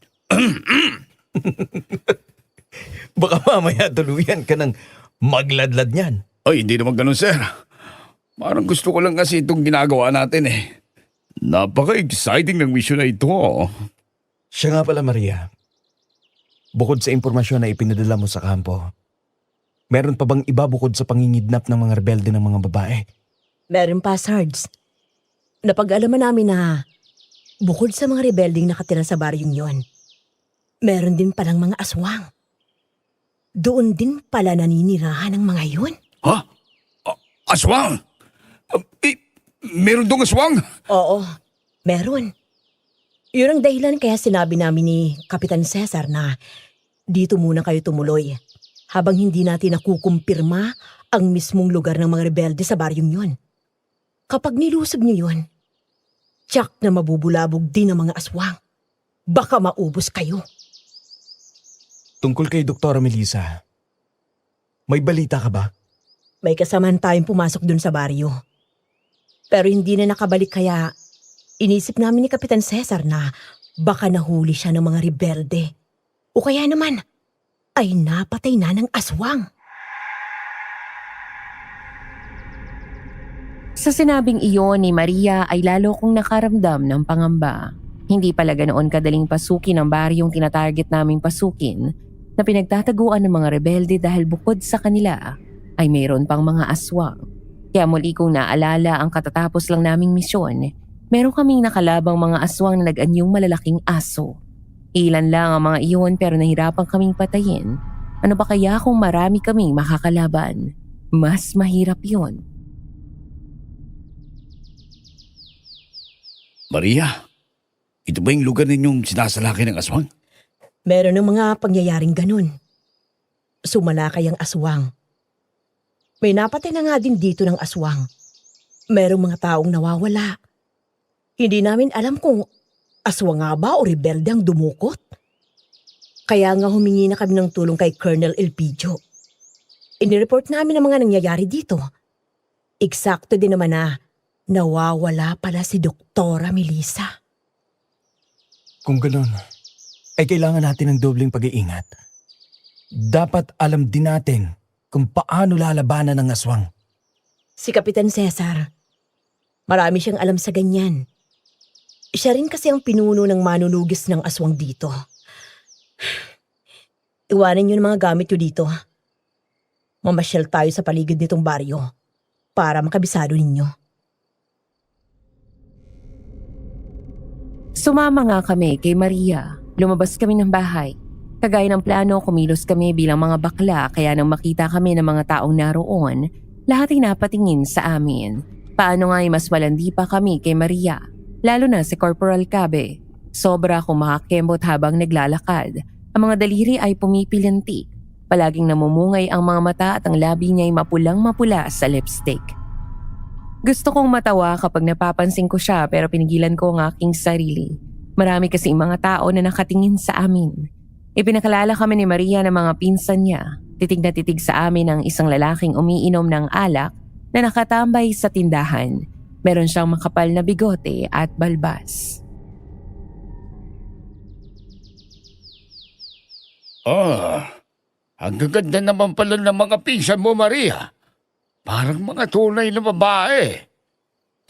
Baka mamaya tuluyan ka ng magladlad niyan. Ay, hindi naman ganun, sir. Parang gusto ko lang kasi itong ginagawa natin eh. Napaka-exciting ng mission na ito. Siya nga pala, Maria. Bukod sa impormasyon na ipinadala mo sa kampo, meron pa bang iba bukod sa pangingidnap ng mga rebelde ng mga babae? Meron pa, Sarge. Napag-alaman namin na bukod sa mga rebelding nakatira sa baryong yon, meron din palang mga aswang. Doon din pala naninirahan ng mga yun. Ha? Aswang? Meron dong aswang? Oo, meron. Yun ang dahilan kaya sinabi namin ni Kapitan Cesar na dito muna kayo tumuloy habang hindi natin nakukumpirma ang mismong lugar ng mga rebelde sa baryong yun. Kapag nilusob niyo yun, tiyak na mabubulabog din ang mga aswang. Baka maubos kayo. Tungkol kay Doktora Melissa, may balita ka ba? May kasamahan tayong pumasok dun sa baryo. Pero hindi na nakabalik kaya inisip namin ni Kapitan Cesar na baka nahuli siya ng mga rebelde. O kaya naman, ay napatay na ng aswang. Sa sinabing iyon ni Maria ay lalo kong nakaramdam ng pangamba. Hindi pala ganoon kadaling pasukin ang baryong tinatarget naming pasukin na pinagtataguan ng mga rebelde dahil bukod sa kanila ay mayroon pang mga aswang. Kaya muli kong naalala ang katatapos lang naming misyon. Meron kaming nakalabang mga aswang na nag-anyong malalaking aso. Ilan lang ang mga iyon pero nahirapan kaming patayin. Ano ba kaya kung marami kaming makakalaban? Mas mahirap yun. Maria, ito ba yung lugar ninyong sinasalaki ng aswang? Meron ng mga pangyayaring ganun. Sumalakay ang aswang. May napatay na nga din dito ng aswang. Merong mga taong nawawala. Hindi namin alam kung aswang nga ba o rebelde ang dumukot. Kaya nga humingi na kami ng tulong kay Colonel Elpidio. Inireport namin ang mga nangyayari dito. Eksakto din naman na nawawala pala si Doktora Melissa. Kung gano'n, ay kailangan natin ng dobleng pag-iingat. Dapat alam din natin kung paano lalabanan ng aswang. Si Kapitan Cesar, marami siyang alam sa ganyan. Siya rin kasi ang pinuno ng manunugis ng aswang dito. Iwanan niyo ng mga gamit niyo dito. Mamasyal tayo sa paligid nitong baryo para makabisado ninyo. Sumama nga kami kay Maria. Lumabas kami ng bahay. Kagaya ng plano, kumilos kami bilang mga bakla kaya nang makita kami ng mga taong naroon, lahat ay napatingin sa amin. Paano nga ay mas malandi pa kami kay Maria, lalo na si Corporal Cabe. Sobra akong makakembot habang naglalakad. Ang mga daliri ay pumipilintik. Palaging namumungay ang mga mata at ang labi niya ay mapulang-mapula sa lipstick. Gusto kong matawa kapag napapansin ko siya pero pinigilan ko ang aking sarili. Marami kasing mga tao na nakatingin sa amin. Ipinakalala kami ni Maria ng mga pinsan niya. Titig na titig sa amin ang isang lalaking umiinom ng alak na nakatambay sa tindahan. Meron siyang makapal na bigote at balbas. Ang gaganda naman pala ng mga pinsan mo, Maria. Parang mga tunay na babae.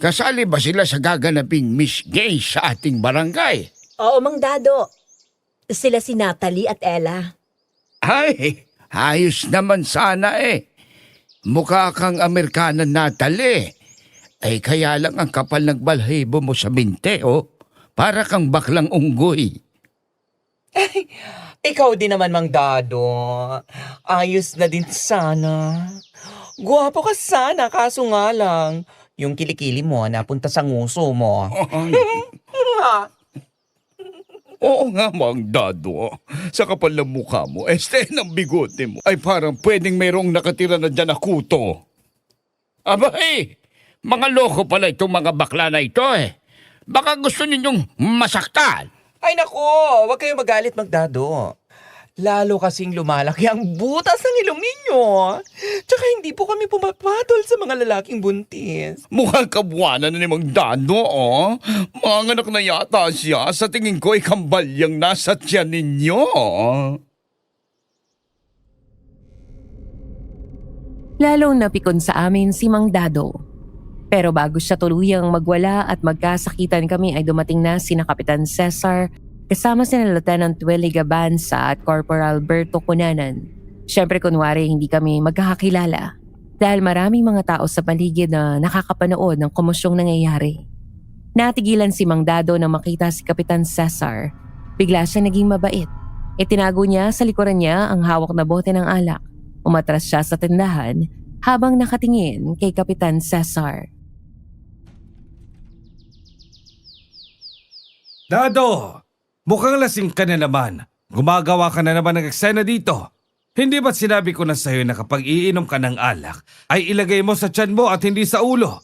Kasali ba sila sa gaganaping Miss Gay sa ating barangay? Oo, Mang Dado. Sila si Natalie at Ella. Ay, ayos naman sana eh. Mukha kang Amerikana, Natalie. Ay kaya lang ang kapal ng balhibo mo sa binte, oh. Para kang baklang unggoy. Ikaw din naman, Mang Dado. Ayos na din sana. Guwapo ka sana, kaso nga lang, yung kilikili mo napunta sa nguso mo. Oo nga, Mang Dado. Sa kapal ng mukha mo, ng bigote mo, ay parang pwedeng mayroong nakatira na dyan na kuto. Abay, mga loko pala itong mga bakla na ito eh. Baka gusto ninyong masaktan. Ay nako, wag kayong magalit, Mang Dado. Lalo kasing lumalaki ang butas ng ilong ninyo. Tsaka hindi po kami pumapatol sa mga lalaking buntis. Mukhang kabuwanan na ni Mang Dado, oh. Mga anak na yata siya. Sa tingin ko, ikambalyang nasa tiyan ninyo. Lalong napikon sa amin si Mang Dado. Pero bago siya tuluyang magwala at magkasakitan kami ay dumating na sina Kapitan Cesar kasama sina Lieutenant Willie Gabanza at Corporal Berto Cunanan. Siyempre kunwari hindi kami magkakakilala dahil maraming mga tao sa paligid na nakakapanood ng komosyong nangyayari. Natigilan si Mang Dado nang makita si Kapitan Cesar. Bigla siya naging mabait. Itinago niya sa likuran niya ang hawak na bote ng alak. Umatras siya sa tindahan habang nakatingin kay Kapitan Cesar. Dado! Mukhang lasing ka na naman. Gumagawa ka na naman ng eksena dito. Hindi ba't sinabi ko na sa'yo na kapag iinom ka ng alak, ay ilagay mo sa tiyan mo at hindi sa ulo?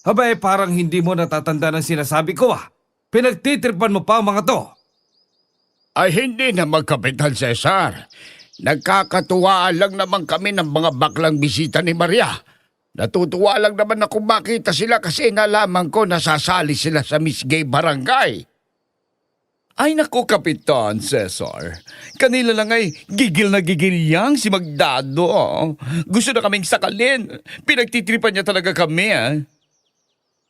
Abay, parang hindi mo natatanda ng sinasabi ko ah. Pinagtitripan mo pa ang mga to. Ay hindi naman, Kapitan Cesar. Nagkakatuwaan lang naman kami ng mga baklang bisita ni Maria. Natutuwa lang naman ako makita sila kasi nalaman ko nasasali sila sa Miss Gay Barangay. Ay naku, Kapitan Cesar. Kanila lang ay gigil na gigil yang si Magdado. Gusto na kaming sakalin. Pinagtitripan niya talaga kami.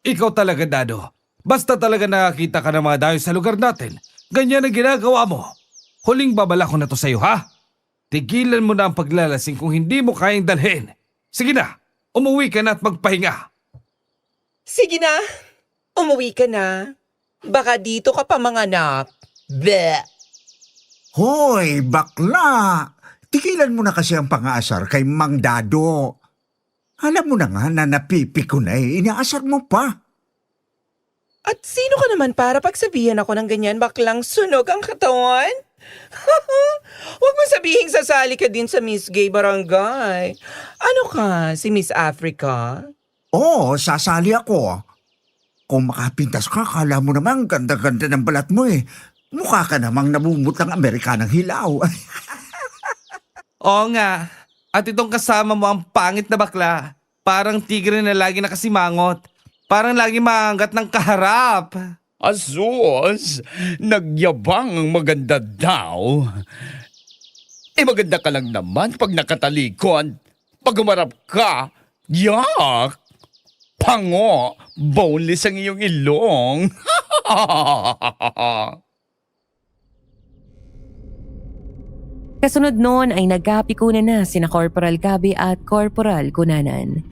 Ikaw talaga, Dado. Basta talaga nakakita ka ng mga dayo sa lugar natin. Ganyan ang ginagawa mo. Huling babala ko na to sa'yo, ha? Tigilan mo na ang paglalasing kung hindi mo kayang dalhin. Sige na, umuwi ka na at magpahinga. Sige na, umuwi ka na. Baka dito ka pa manganak. Bleh! Hoy, bakla! Tigilan mo na kasi ang pang-aasar kay Mang Dado. Alam mo na nga na napipi ko na inaasar mo pa. At sino ka naman para pagsabihan ako ng ganyan baklang sunog ang katawan? Huwag mo sabihing sasali ka din sa Miss Gay Barangay. Ano ka, si Miss Africa? Oo, sasali ako. Kung makapintas ka, kala mo naman ganda-ganda ng balat mo eh. Mukha ka namang namumutang Amerikanang hilaw. Oo nga. At itong kasama mo ang pangit na bakla. Parang tigre na lagi nakasimangot. Parang lagi maangat ng kaharap. Asus, nagyabang ang maganda daw. Eh maganda ka lang naman pag nakatalikod. Pag umarap ka, yak! Pango, boneless ang iyong ilong. Kasunod noon ay nagkapikunan na sina Corporal Cabe at Corporal Cunanan.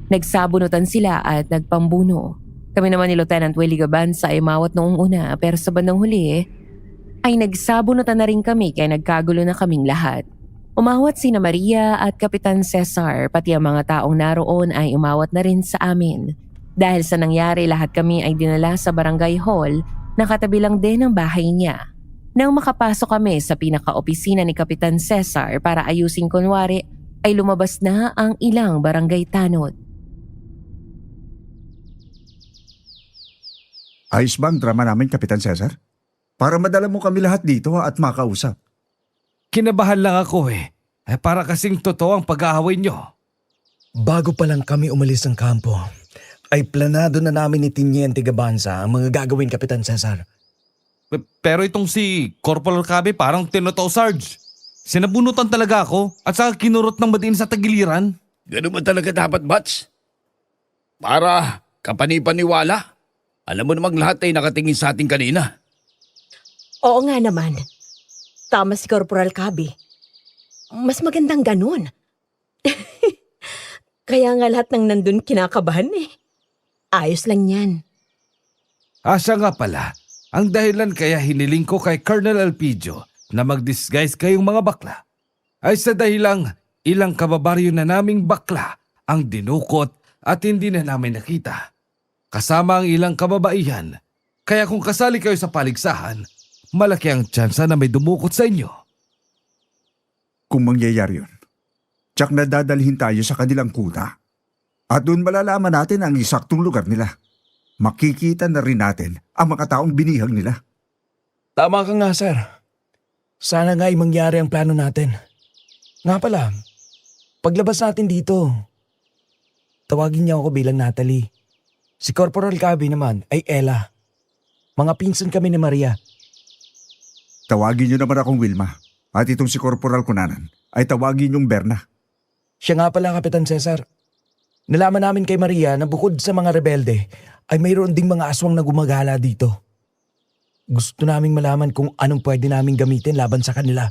Nagsabunutan sila at nagpambuno. Kami naman ni Lieutenant Willie Gabanza ay mawat noong una pero sa bandang huli ay nagsabunutan na rin kami kaya nagkagulo na kaming lahat. Umawat sina Maria at Kapitan Cesar pati ang mga taong naroon ay umawat na rin sa amin. Dahil sa nangyari lahat kami ay dinala sa barangay hall na katabi lang din ng bahay niya. Nang makapasok kami sa pinaka-opisina ni Kapitan Cesar para ayusin kunwari ay lumabas na ang ilang barangay tanod. Ayos ba ang drama namin, Kapitan Cesar? Para madala mo kami lahat dito at makausap. Kinabahan lang ako eh. Para kasing totoo ang pag-aaway nyo. Bago pa lang kami umalis ng kampo, ay planado na namin ni Tiniente Gabanza ang mga gagawin, Kapitan Cesar. Pero itong si Corporal Cabe parang tinoto, Sarge. Sinabunutan talaga ako at saka kinurot ng badin sa tagiliran. Ganun ba talaga dapat, Bats? Para kapanipaniwala. Alam mo namang lahat ay nakatingin sa ating kanina. Oo nga naman. Tama si Corporal Cabe. Mas magandang ganun. Kaya nga lahat ng nandun kinakabahan eh. Ayos lang yan. Siya nga pala. Ang dahilan kaya hiniling ko kay Colonel Alpidio na mag-disguise kayong mga bakla ay sa dahilang ilang kababaryo na naming bakla ang dinukot at hindi na namin nakita. Kasama ang ilang kababaihan. Kaya kung kasali kayo sa paligsahan, malaki ang tsansa na may dumukot sa inyo. Kung mangyayari yun, tsak na dadalhin tayo sa kanilang kuta. At doon malalaman natin ang eksaktong lugar nila. Makikita na rin natin ang mga taong binihag nila. Tama ka nga, sir. Sana nga ay mangyari ang plano natin. Nga pala, paglabas natin dito, tawagin niya ako bilang Natalie. Si Corporal Cabe naman ay Ella. Mga pinsan kami ni Maria. Tawagin niyo naman akong Wilma. At itong si Corporal Cunanan ay tawagin niyong Berna. Siya nga pala, Kapitan Cesar. Nalaman namin kay Maria na bukod sa mga rebelde, ay mayroon ding mga aswang na gumagala dito. Gusto naming malaman kung anong pwede naming gamitin laban sa kanila.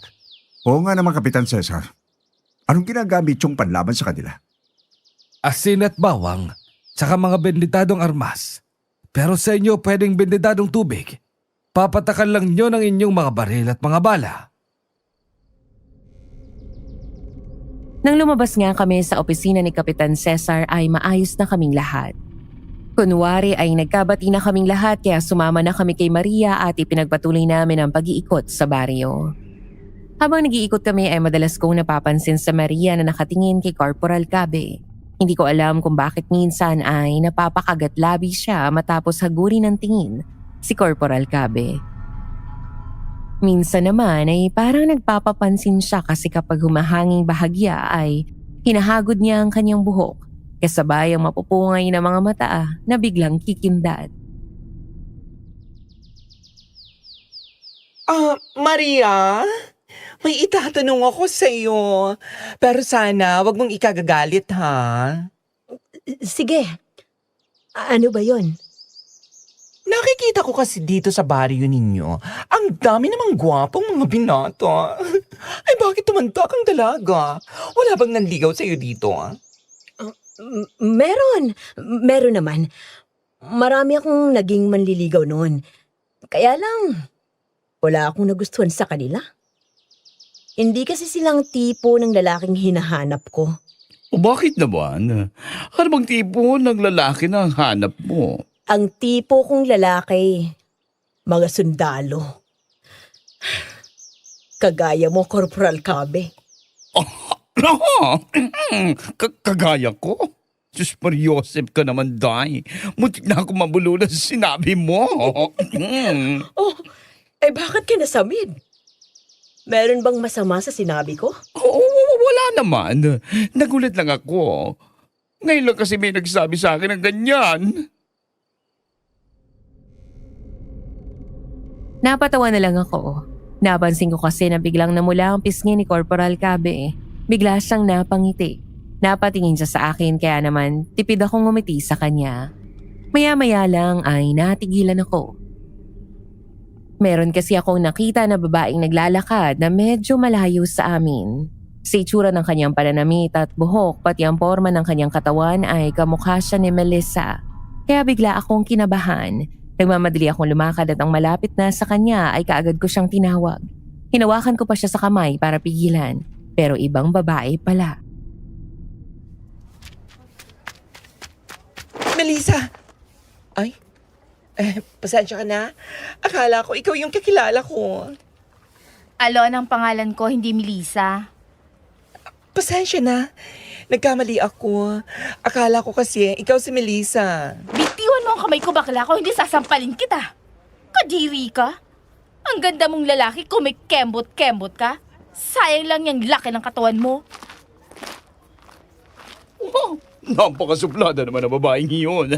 Oo nga naman, Kapitan Cesar. Anong ginagamit yung panlaban sa kanila? Asin at bawang, saka mga benditadong armas. Pero sa inyo pwedeng benditadong tubig. Papatakan lang nyo ng inyong mga baril at mga bala. Nang lumabas nga kami sa opisina ni Kapitan Cesar ay maayos na kaming lahat. Kunwari ay nagkabati na kaming lahat kaya sumama na kami kay Maria at ipinagpatuloy namin ang pag-iikot sa baryo. Habang nag-iikot kami ay madalas kong napapansin sa Maria na nakatingin kay Corporal Cabe. Hindi ko alam kung bakit minsan ay napapakagat labi siya matapos hagurin ng tingin si Corporal Cabe. Minsan naman ay parang nagpapapansin siya kasi kapag humahanging bahagya ay hinahagod niya ang kanyang buhok kasabay ang mapupungay na mga mata na biglang kikindat. Maria, may itatanong ako sa iyo. Pero sana wag mong ikagagalit, ha? Sige. Ano ba yon? Nakikita ko kasi dito sa baryo ninyo, ang dami namang gwapong mga binata. Ay, bakit tumanda kang dalaga? Wala bang nanligaw sa iyo dito? Meron. Meron naman. Marami akong naging manliligaw noon. Kaya lang, wala akong nagustuhan sa kanila. Hindi kasi silang tipo ng lalaking hinahanap ko. O bakit naman? Ano bang tipo ng lalaki na ang hanap mo? Ang tipo kong lalaki, mga sundalo. Kagaya mo, Corporal Cabe. Kagaya ko? Diyos Mariosep ka naman, Day. Muntik na ako mabulunan sa sinabi mo. Oh, bakit ka nasamid? Meron bang masama sa sinabi ko? Wala naman. Nagulat lang ako. Ngayon lang kasi may nagsabi sa akin ng ganyan. Napatawa na lang ako. Napansin ko kasi na biglang namula ang pisngi ni Corporal Cabe. Bigla siyang napangiti. Napatingin siya sa akin kaya naman tipid akong ngumiti sa kanya. Maya-maya lang ay natigilan ako. Meron kasi akong nakita na babaeng naglalakad na medyo malayo sa amin. Sa itsura ng kanyang pananamit at buhok pati ang forma ng kanyang katawan ay kamukha siya ni Melissa. Kaya bigla akong kinabahan. Nagmamadali akong lumakad at ang malapit na sa kanya ay kaagad ko siyang tinawag. Hinawakan ko pa siya sa kamay para pigilan, pero ibang babae pala. Melissa! Ay, pasensya ka na. Akala ko ikaw yung kakilala ko. Alon ang pangalan ko, hindi Melissa. Pasensya na. Nagkamali ako. Akala ko kasi ikaw si Melissa. Bitiwan mo ang kamay ko, bakla ko, hindi sasampalin kita. Kadiri ka. Ang ganda mong lalaki kung may kembot-kembot ka. Sayang lang yung laki ng katawan mo. Oh, napakasuplada naman ang babaeng iyon.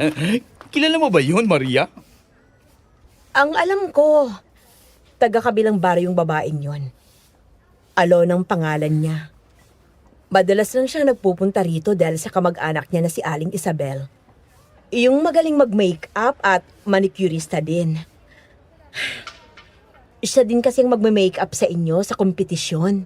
Kilala mo ba yun, Maria? Ang alam ko, taga-kabilang baryong babaeng yon. Alon ang pangalan niya. Madalas lang siyang nagpupunta rito dahil sa kamag-anak niya na si Aling Isabel. Yung magaling mag-makeup at manicurista din. Siya din kasing magme-makeup sa inyo sa kompetisyon.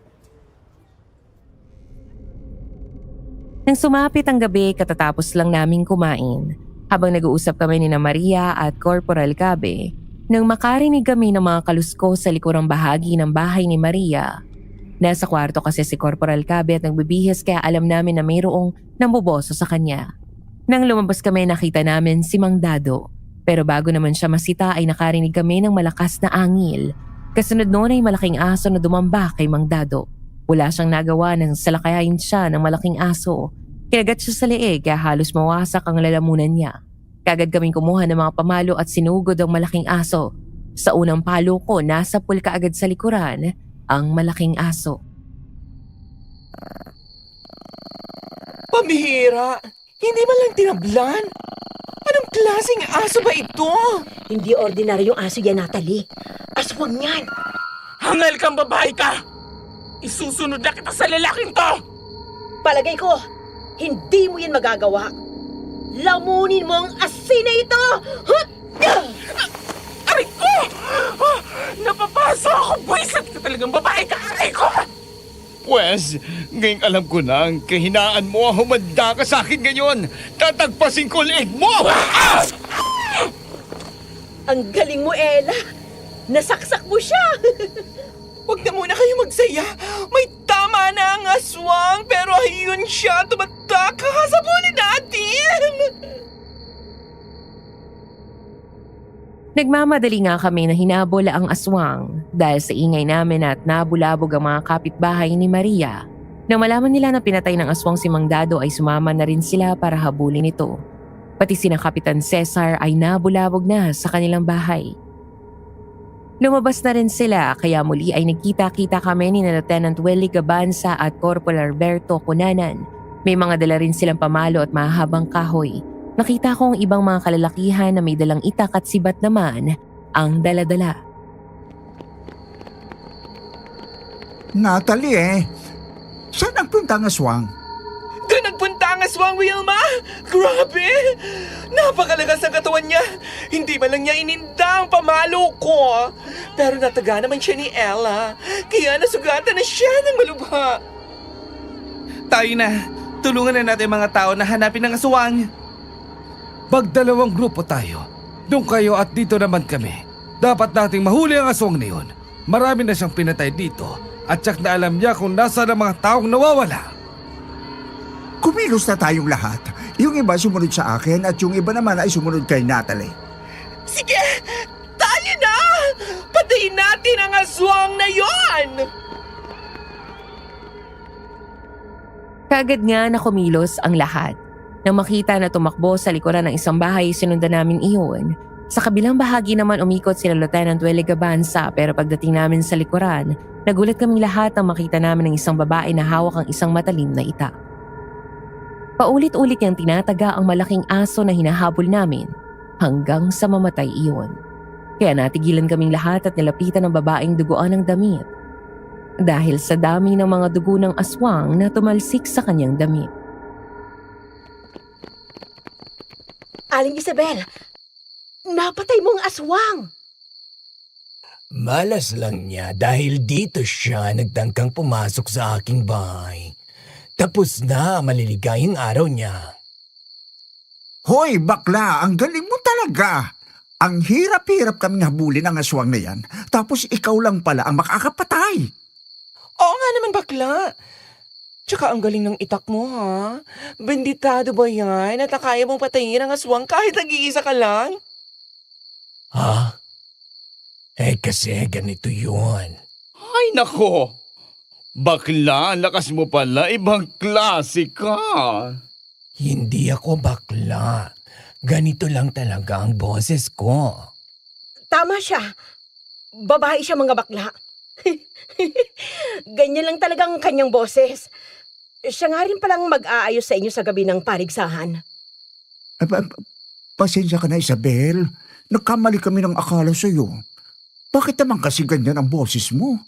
Nang sumapit ang gabi katatapos lang naming kumain, habang nag-uusap kami ni Maria at Corporal Cabe, nang makarinig kami ng mga kalusko sa likurang bahagi ng bahay ni Maria. Nasa kwarto kasi si Corporal Cabe at nagbibihis kaya alam namin na mayroong namboboso sa kanya. Nang lumabas kami nakita namin si Mang Dado. Pero bago naman siya masita ay nakarinig kami ng malakas na angil. Kasunod noon ay malaking aso na dumamba kay Mang Dado. Wala siyang nagawa nang salakayin siya ng malaking aso. Kinagat siya sa leeg kaya halos mawasak ang lalamunan niya. Kagad kaming kumuha ng mga pamalo at sinugod ang malaking aso. Sa unang palo ko, nasapul kaagad sa likuran ang malaking aso. Pambihira! Hindi man lang tinablan? Anong klaseng aso ba ito? Hindi ordinaryong aso yan, Natalie. Aswang yan. Hangal kang babae ka! Isusunod na kita sa lalaking to! Palagay ko, hindi mo yan magagawa. Lamunin mo ang asin na ito! Hut! Aray ko! Napapaso ako! Buwisit ka talagang babae ka! Aray ko! Pwes, ngayong alam ko na ang kahinaan mo, humanda ka sa akin ngayon. Tatagpasin ko leeg mo! Ah! Ang galing mo, Ella. Nasaksak mo siya. Huwag na muna kayo magsaya. May tama na ang aswang, pero ayun siya, tumatak. Kakasabunin natin. Nagmamadali nga kami na hinabol ang aswang dahil sa ingay namin at nabulabog ang mga kapitbahay ni Maria. Nang malaman nila na pinatay ng aswang si Mang Dado ay sumama na rin sila para habulin ito. Pati sina Kapitan Cesar ay nabulabog na sa kanilang bahay. Lumabas na rin sila kaya muli ay nagkita-kita kami ni Lieutenant Willie Gabanza at Corporal Berto Cunanan. May mga dala rin silang pamalo at mahabang kahoy. Nakita ko ang ibang mga kalalakihan na may dalang itak at sibat naman ang daladala. Natalie, saan ang punta ang aswang? Doon nagpunta ang aswang, Wilma. Grabe. Napakalakas ang katawan niya. Hindi man lang niya ininda ang pamalo ko. Pero nataga naman siya ni Ella. Kaya nasugatan na siya ng malubha. Tayo na. Tulungan na natin mga tao na hanapin ang aswang. Magdalawang grupo tayo. Doon kayo at dito naman kami. Dapat nating mahuli ang aswang na yun. Marami na siyang pinatay dito at tsak na alam niya kung nasa ang mga taong nawawala. Kumilos na tayong lahat. Yung iba sumunod sa akin at yung iba naman ay sumunod kay Natalie. Sige, tayo na! Patayin natin ang aswang na yon! Kaagad nga na kumilos ang lahat. Nang makita na tumakbo sa likuran ng isang bahay, sinundan namin iyon. Sa kabilang bahagi naman umikot sila Lieutenant Willie Gabanza pero pagdating namin sa likuran, nagulat kaming lahat nang makita namin ng isang babae na hawak ang isang matalim na itak. Paulit-ulit niyang tinataga ang malaking aso na hinahabol namin hanggang sa mamatay iyon. Kaya natigilan kaming lahat at nilapitan ng babaeng duguan ng damit. Dahil sa dami ng mga dugo ng aswang na tumalsik sa kanyang damit. Aling Isabel, napatay mo ang aswang. Malas lang niya dahil dito siya nagtangkang pumasok sa aking bahay. Tapos na maliligayang araw niya. Hoy, bakla, ang galing mo talaga. Ang hirap-hirap kaming habulin ang aswang na yan. Tapos ikaw lang pala ang makakapatay. Oo nga naman, bakla. Tsaka ang galing ng itak mo, ha? Benditado ba yan at kaya mong patayin ang aswang kahit nag-iisa ka lang? Ha? Kasi ganito yun. Ay nako! Bakla, ang lakas mo pala. Ibang klase ka. Hindi ako bakla. Ganito lang talaga ang boses ko. Tama siya. Babae siya, mga bakla. Ganyan lang talagang kanyang boses. Siya nga rin palang mag-aayos sa inyo sa gabi ng paligsahan. Pasensya ka na, Isabel. Nagkamali kami ng akala sa'yo. Bakit naman kasi ganyan ang boses mo?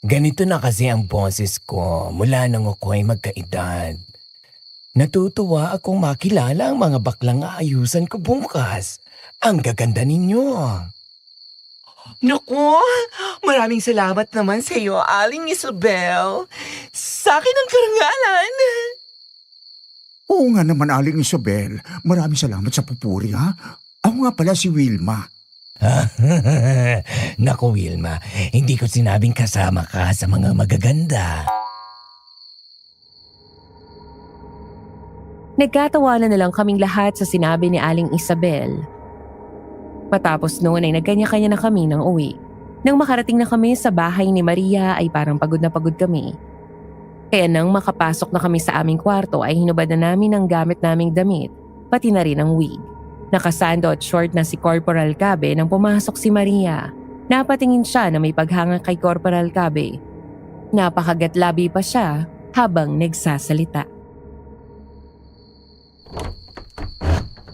Ganito na kasi ang boses ko mula nang ako ay magkaedad. Natutuwa akong makilala ang mga baklang aayusan ko bukas. Ang gaganda ninyo. Naku, maraming salamat naman sa iyo, Aling Isabel. Sa akin ang karangalan. Oo nga naman, Aling Isabel. Maraming salamat sa pupuri, ha? Ako nga pala si Wilma. Naku, Wilma, hindi ko sinabing kasama ka sa mga magaganda. Nagkatawanan na lang kaming lahat sa sinabi ni Aling Isabel. Matapos noon ay nagkanya-kanya na kami ng uwi. Nang makarating na kami sa bahay ni Maria ay parang pagod na pagod kami. Kaya nang makapasok na kami sa aming kwarto ay hinubad na namin ang gamit naming damit, pati na rin ang wig. Nakasando at short na si Corporal Cabe nang pumasok si Maria. Napatingin siya na may paghanga kay Corporal Cabe. Napakagatlabi pa siya habang nagsasalita.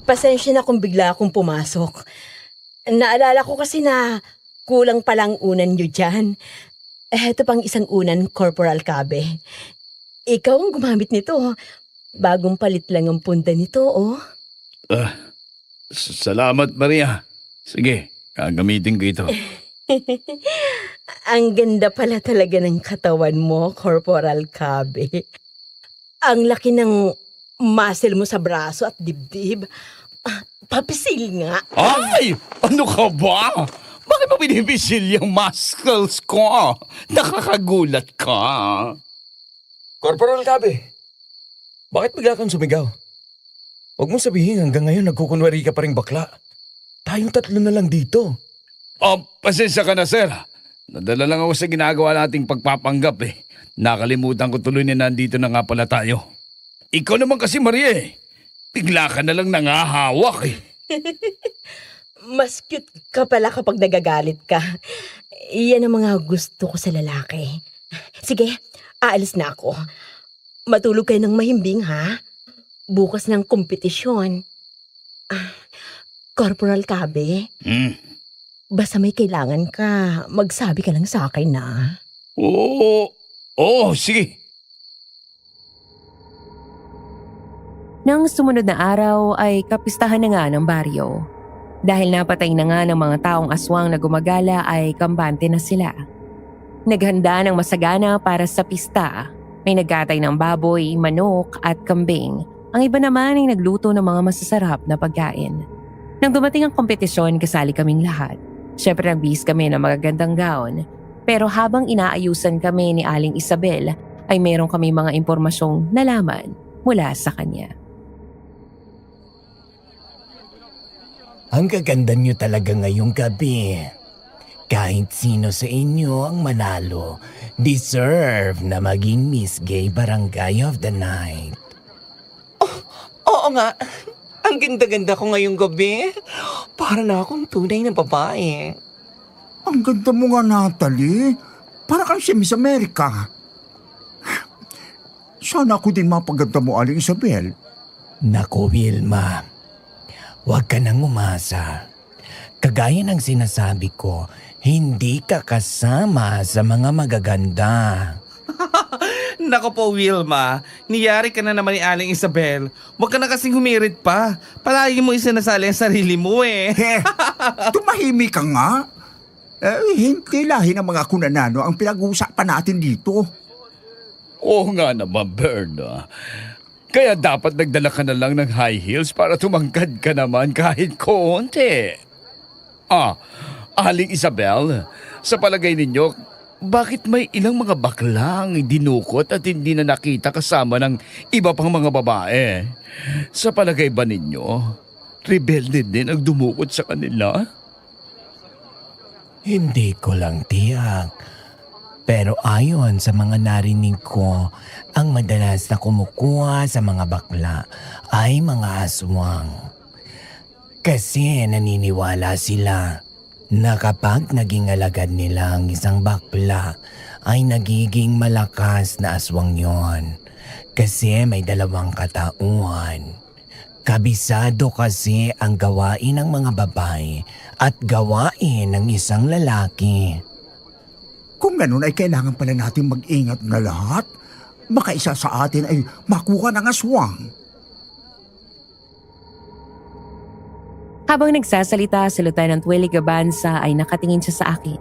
Pasensya na kung bigla akong pumasok. Naalala ko kasi na kulang palang unan nyo dyan. Eto pang isang unan, Corporal Cabe. Ikaw ang gumamit nito. Bagong palit lang ang punta nito, oh. Salamat, Maria. Sige, gagamitin ko ito. Ang ganda pala talaga ng katawan mo, Corporal Cabe. Ang laki ng muscle mo sa braso at dibdib. Papisil nga. Ay! Ano ka ba? Bakit mo binibisil yung muscles ko? Nakakagulat ka. Corporal Cabe, bakit bigla kang sumigaw? Huwag mong sabihin hanggang ngayon nagkukunwari ka pa rin bakla. Tayong tatlo na lang dito. Pasensya ka na, sir. Nadala lang ako sa ginagawa nating pagpapanggap eh. Nakalimutan ko tuloy na nandito na nga pala tayo. Ikaw naman kasi, Maria eh. Bigla ka na lang nangahawak eh. Mas cute ka pala kapag nagagalit ka. Iyan ang mga gusto ko sa lalaki. Sige, aalis na ako. Matulog kayo ng mahimbing, ha? Bukas ng kompetisyon. Corporal Cabe, basta may kailangan ka, magsabi ka lang sa akin na. Oo, sige. Nang sumunod na araw ay kapistahan na nga ng baryo. Dahil napatay na nga ng mga taong aswang na gumagala ay kampante na sila. Naghanda ng masagana para sa pista. May nagkatay ng baboy, manok at kambing. Ang iba naman ay nagluto ng mga masasarap na pagkain. Nang dumating ang kompetisyon, kasali kaming lahat. Siyempre nagbihis kami ng magagandang gown. Pero habang inaayusan kami ni Aling Isabel, ay meron kami mga impormasyong nalaman mula sa kanya. Ang gaganda niyo talaga ngayong gabi. Kahit sino sa inyo ang manalo, deserve na maging Miss Gay Barangay of the Night. Oo nga. Ang ganda-ganda ko ngayong gabi. Para na akong tunay na babae. Ang ganda mo nga, Natalie. Para kang si Miss America. Sana ako din mapaganda mo, Aling Isabel. Naku, Wilma. Huwag ka nang umasa. Kagaya ng sinasabi ko, hindi ka kasama sa mga magaganda. Nako po, Wilma. Niyari ka na naman ni Aling Isabel. Huwag ka na kasing humirit pa. Palagi mo isinasali ang sarili mo eh. Tumahimik ka nga. Hindi lahi ng mga kunanano ang pinag-uusapan natin dito. Oo nga naman, Berna. Kaya dapat nagdala ka na lang ng high heels para tumangkad ka naman kahit konti. Aling Isabel, sa palagay ninyo, bakit may ilang mga baklang dinukot at hindi na nakita kasama ng iba pang mga babae? Sa palagay ba ninyo, rebelde din ang dumukot sa kanila? Hindi ko lang tiyak. Pero ayon sa mga narinig ko, ang madalas na kumukuha sa mga bakla ay mga aswang. Kasi naniniwala sila na kapag naging alagad nila ang isang bakla, ay nagiging malakas na aswang yon. Kasi may dalawang katauhan. Kabisado kasi ang gawain ng mga babae at gawain ng isang lalaki. Kung ganun ay kailangan pala natin mag-ingat na lahat. Baka isa sa atin ay makuha ng aswang. Habang nagsasalita si Lieutenant Willie Gabanza ay nakatingin siya sa akin.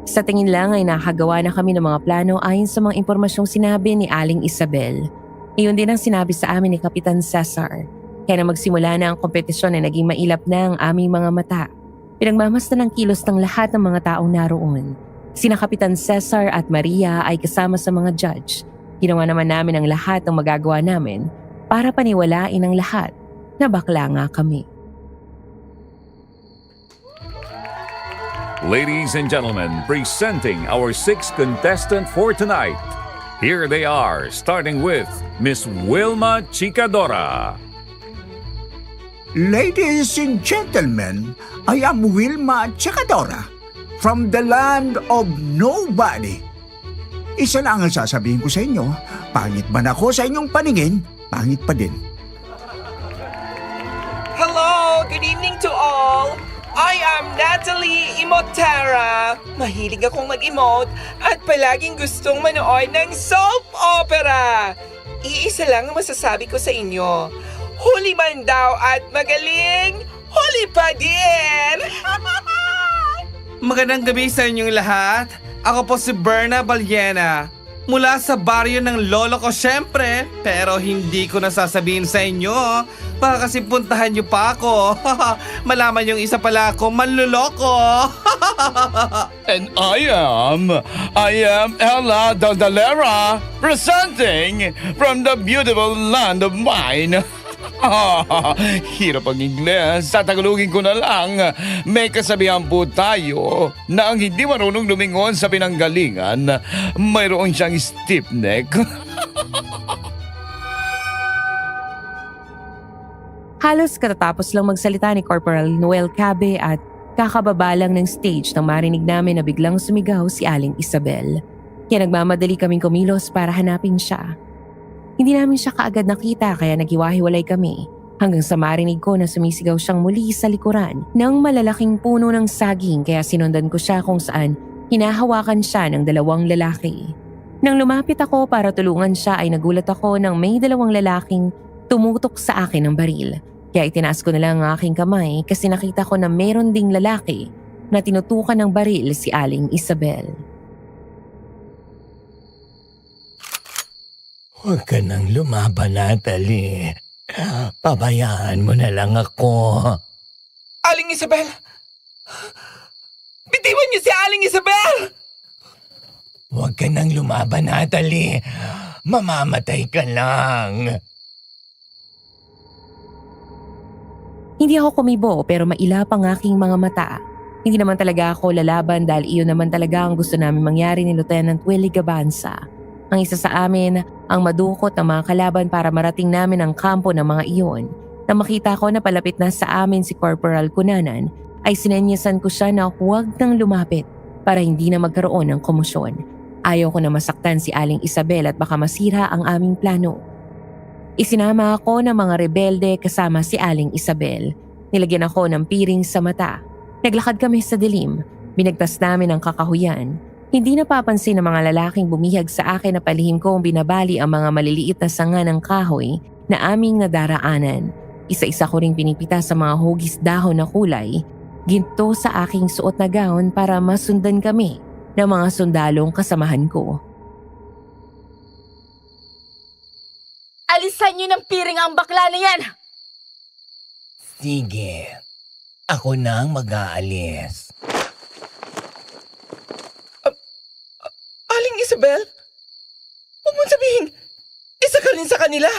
Sa tingin lang ay nakagawa na kami ng mga plano ayon sa mga impormasyong sinabi ni Aling Isabel. Iyon din ang sinabi sa amin ni Kapitan Cesar. Kaya na magsimula na ang kompetisyon ay naging mailap na ang aming mga mata. Pinagmamasdan ng kilos ng lahat ng mga taong naroon. Sina Kapitan Cesar at Maria ay kasama sa mga judge. Ginawa naman namin ang lahat ng magagawa namin para paniwalain ang lahat na bakla nga kami. Ladies and gentlemen, presenting our sixth contestant for tonight. Here they are, starting with Miss Wilma Chicadora. Ladies and gentlemen, I am Wilma Chicadora. from the land of nobody. Isa lang ang sasabihin ko sa inyo, pangit man ako sa inyong paningin, pangit pa din. Hello! Good evening to all! I am Natalie Imotera. Mahilig akong mag-emote at palaging gustong manood ng soap opera. Iisa lang ang masasabi ko sa inyo. Huli man daw at magaling, huli pa din! Magandang gabi sa inyong lahat. Ako po si Berna Baliena. Mula sa baryo ng lolo ko syempre, pero hindi ko nasasabihin sa inyo. Baka kasi puntahan niyo pa ako. Malaman yung isa pala ako manluloko. And I am Ella Daldalera, presenting from the beautiful land of mine. Hirap ang Ingles. Tagalogin ko na lang. May kasabihan po tayo na ang hindi marunong lumingon sa pinanggalingan, mayroon siyang stiff neck. Halos katatapos lang magsalita ni Corporal Noel Cabe at kakababa lang ng stage nang marinig namin na biglang sumigaw si Aling Isabel. Kaya nagmamadali kaming kumilos para hanapin siya. Hindi namin siya kaagad nakita kaya naghiwa-hiwalay kami hanggang sa marinig ko na sumisigaw siyang muli sa likuran ng malalaking puno ng saging kaya sinundan ko siya kung saan hinahawakan siya ng dalawang lalaki. Nang lumapit ako para tulungan siya ay nagulat ako nang may dalawang lalaking tumutok sa akin ng baril. Kaya itinaas ko na lang ang aking kamay kasi nakita ko na meron ding lalaki na tinutukan ng baril si Aling Isabel. Huwag ka nang lumaban, Natalie. Pabayaan mo na lang ako. Aling Isabel! Bitiwan niyo si Aling Isabel! Huwag ka nang lumaban, Natalie. Mamamatay ka lang. Hindi ako kumibo pero mailap ang aking mga mata. Hindi naman talaga ako lalaban dahil iyon naman talaga ang gusto namin mangyari ni Lieutenant Willie Gabanza. Ang isa sa amin ang madukot ng mga kalaban para marating namin ang kampo ng mga iyon. Nang makita ko na palapit na sa amin si Corporal Cunanan, ay sinenyasan ko siya na huwag nang lumapit para hindi na magkaroon ng komosyon. Ayaw ko na masaktan si Aling Isabel at baka masira ang aming plano. Isinama ako ng mga rebelde kasama si Aling Isabel. Nilagyan ako ng piring sa mata. Naglakad kami sa dilim. Binagtas namin ang kakahuyan. Hindi napapansin ng mga lalaking bumihag sa akin na palihim kong binabali ang mga maliliit na sanga ng kahoy na aming nadaraanan. Isa-isa ko ring pinipita sa mga hugis dahon na kulay, ginto sa aking suot na gown para masundan kami ng mga sundalong kasamahan ko. Alisan niyo ng piring ang bakla na yan! Sige, ako na ang mag-aalis. Aling Isabel? Huwag mong sabihin, isa ka rin sa kanila?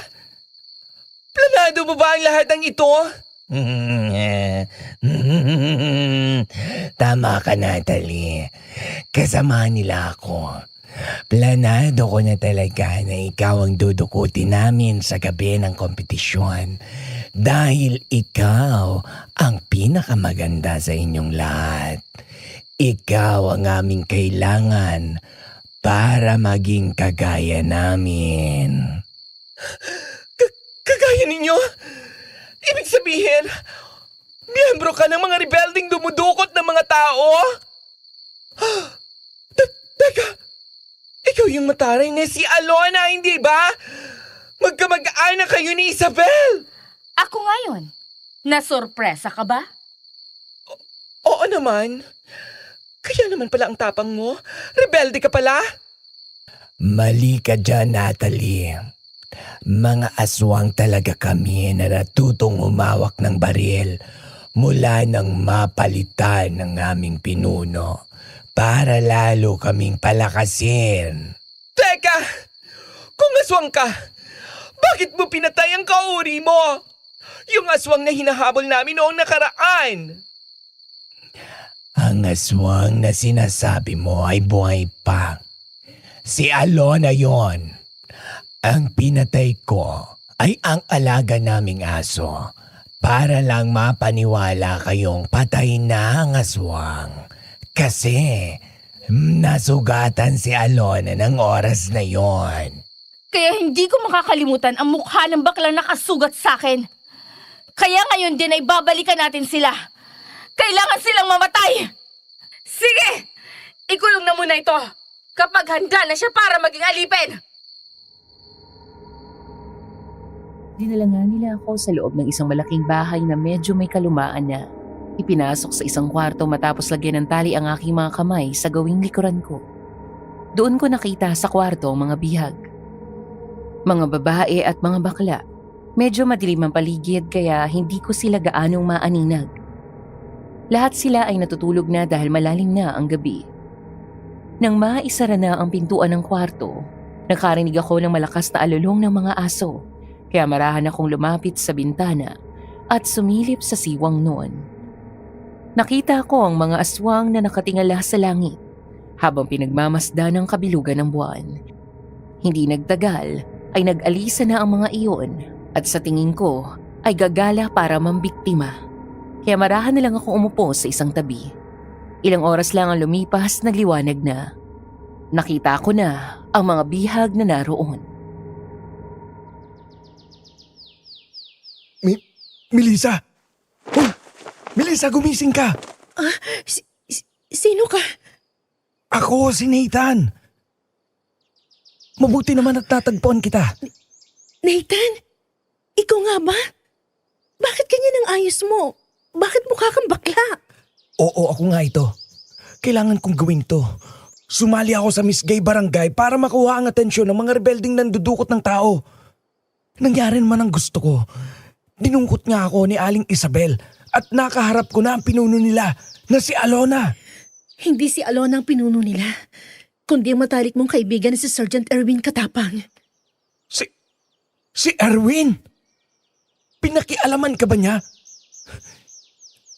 Planado mo ba ang lahat ng ito? Tama ka, Natalie. Kasama nila ako. Planado ko na talaga na ikaw ang dudukutin namin sa gabi ng kompetisyon dahil ikaw ang pinakamaganda sa inyong lahat. Ikaw ang aming kailangan para maging kagaya namin. Kagaya ninyo? Ibig sabihin, miyembro ka ng mga rebelding dumudukot ng mga tao? Teka, ikaw yung mataray na si Alona, hindi ba? Magkamag-anak kayo ni Isabel! Ako ngayon. Nasurpresa ka ba? Oo naman. Kaya naman pala ang tapang mo. Rebelde ka pala. Mali ka dyan, Natalie. Mga aswang talaga kami na natutong humawak ng baril mula nang mapalitan ng aming pinuno para lalo kaming palakasin. Teka! Kung aswang ka, bakit mo pinatay ang kauri mo? Yung aswang na hinahabol namin noong nakaraan. Ang aswang na sinasabi mo ay buhay pa. Si Alona yon. Ang pinatay ko ay ang alaga naming aso para lang mapaniwala kayong patay na ang aswang. Kasi nasugatan si Alona ng oras na yon. Kaya hindi ko makakalimutan ang mukha ng baklang nakasugat sa akin. Kaya ngayon din ay babalikan natin sila. Kailangan silang mamatay! Sige! Ikulong na muna ito kapag handa na siya para maging alipin! Dinala nga nila ako sa loob ng isang malaking bahay na medyo may kalumaan na. Ipinasok sa isang kwarto matapos lagyan ng tali ang aking mga kamay sa gawing likuran ko. Doon ko nakita sa kwarto ang mga bihag. Mga babae at mga bakla. Medyo madilim ang paligid kaya hindi ko sila gaanong maaninag. Lahat sila ay natutulog na dahil malalim na ang gabi. Nang maisara na ang pintuan ng kwarto, nakarinig ako ng malakas na alulong ng mga aso. Kaya marahan akong lumapit sa bintana at sumilip sa siwang noon. Nakita ko ang mga aswang na nakatingala sa langit habang pinagmamasdan ng kabilugan ng buwan. Hindi nagtagal ay nag-alisa na ang mga iyon at sa tingin ko ay gagala para mambiktima. Kaya marahan na lang ako umupo sa isang tabi. Ilang oras lang ang lumipas, nagliwanag na. Nakita ko na ang mga bihag na naroon. Melissa! Oh, Melissa, gumising ka! Sino ka? Ako, si Nathan. Mabuti naman at natagpuan kita. Nathan? Ikaw nga ba? Bakit ganyan ang ayos mo? Bakit mukha kang bakla? Oo, ako nga ito. Kailangan kong gawin to. Sumali ako sa Miss Gay Barangay para makuha ang atensyon ng mga rebelding nandudukot ng tao. Nangyari naman ang gusto ko. Dinungkot nga ako ni Aling Isabel at nakaharap ko na ang pinuno nila na si Alona. Hindi si Alona ang pinuno nila, kundi ang matalik mong kaibigan na si Sergeant Erwin Katapang. Si Erwin? Pinakialaman ka ba niya?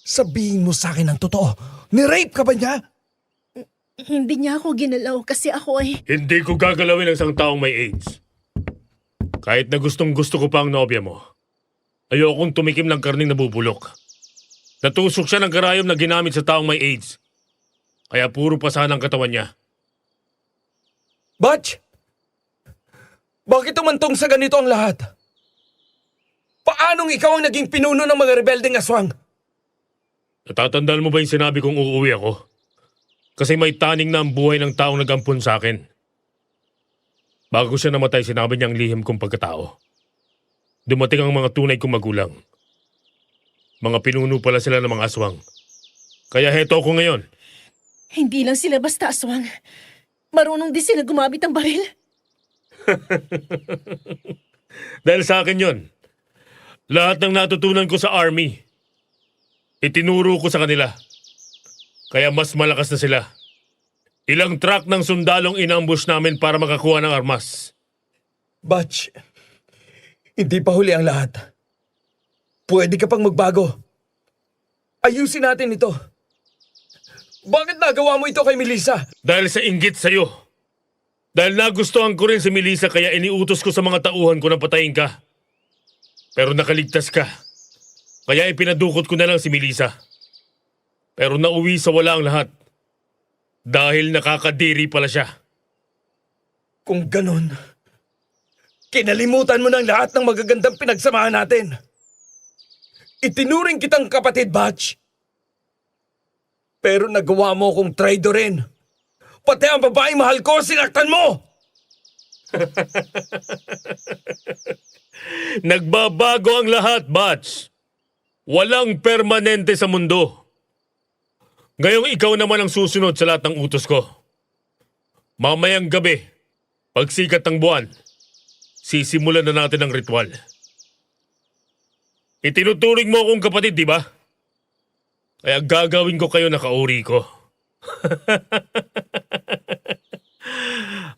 Sabihin mo sa akin ang totoo. Ni-rape ka ba niya? Hindi niya ako ginalaw kasi ako ay... Hindi ko gagalawin ang isang taong may AIDS. Kahit na gustong gusto ko pa ang nobya mo. Ayokong tumikim ng karning nabubulok. Natusok siya ng karayom na ginamit sa taong may AIDS. Kaya puro pasahan ang katawan niya. Butch! Bakit umantong sa ganito ang lahat? Paanong ikaw ang naging pinuno ng mga rebeldeng aswang? Natatandaan mo ba yung sinabi kong uuwi ako? Kasi may taning na ang buhay ng taong nagampun sa akin. Bago siya namatay, sinabi niya ang lihim kong pagkatao. Dumating ang mga tunay kong magulang. Mga pinuno pala sila ng mga aswang. Kaya heto ako ngayon. Hindi lang sila basta aswang. Marunong din sila gumamit ng baril. Dahil sa akin yon. Lahat ng natutunan ko sa army, itinuro ko sa kanila. Kaya mas malakas na sila. Ilang truck ng sundalong inambush namin para makakuha ng armas. Butch, hindi pa huli ang lahat. Pwede ka pang magbago. Ayusin natin ito. Bakit nagawa mo ito kay Melissa? Dahil sa inggit sa'yo. Dahil nagustuhan ko rin si Melissa kaya iniutos ko sa mga tauhan ko na patayin ka. Pero nakaligtas ka. Kaya ipinadukot ko na lang si Melissa. Pero nauwi sa wala ang lahat. Dahil nakakadiri pala siya. Kung ganon, kinalimutan mo ng lahat ng magagandang pinagsamahan natin. Itinuring kitang kapatid, Butch. Pero nagawa mo akong traidorin. Pati ang babaeng mahal ko, sinaktan mo! Nagbabago ang lahat, Butch. Walang permanente sa mundo. Ngayong ikaw naman ang susunod sa lahat ng utos ko. Mamayang gabi, pagsikat ng buwan, sisimulan na natin ang ritual. Itinuturing mo akong kapatid, di ba? Kaya gagawin ko kayo na kauri ko.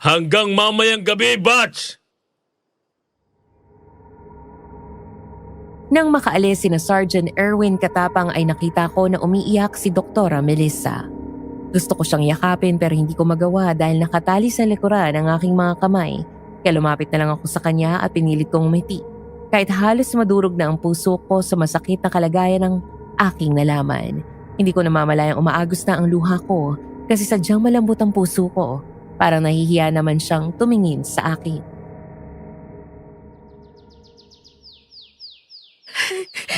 Hanggang mamayang gabi, Butch! Nang makaalis sina Sergeant Erwin Katapang ay nakita ko na umiiyak si Doktora Melissa. Gusto ko siyang yakapin pero hindi ko magawa dahil nakatali sa likuran ang aking mga kamay. Kaya lumapit na lang ako sa kanya at pinilit kong umiti. Kahit halos madurog na ang puso ko sa masakit na kalagayan ng aking nalaman. Hindi ko namamalayang umaagos na ang luha ko kasi sadyang malambot ang puso ko. Parang nahihiya naman siyang tumingin sa akin.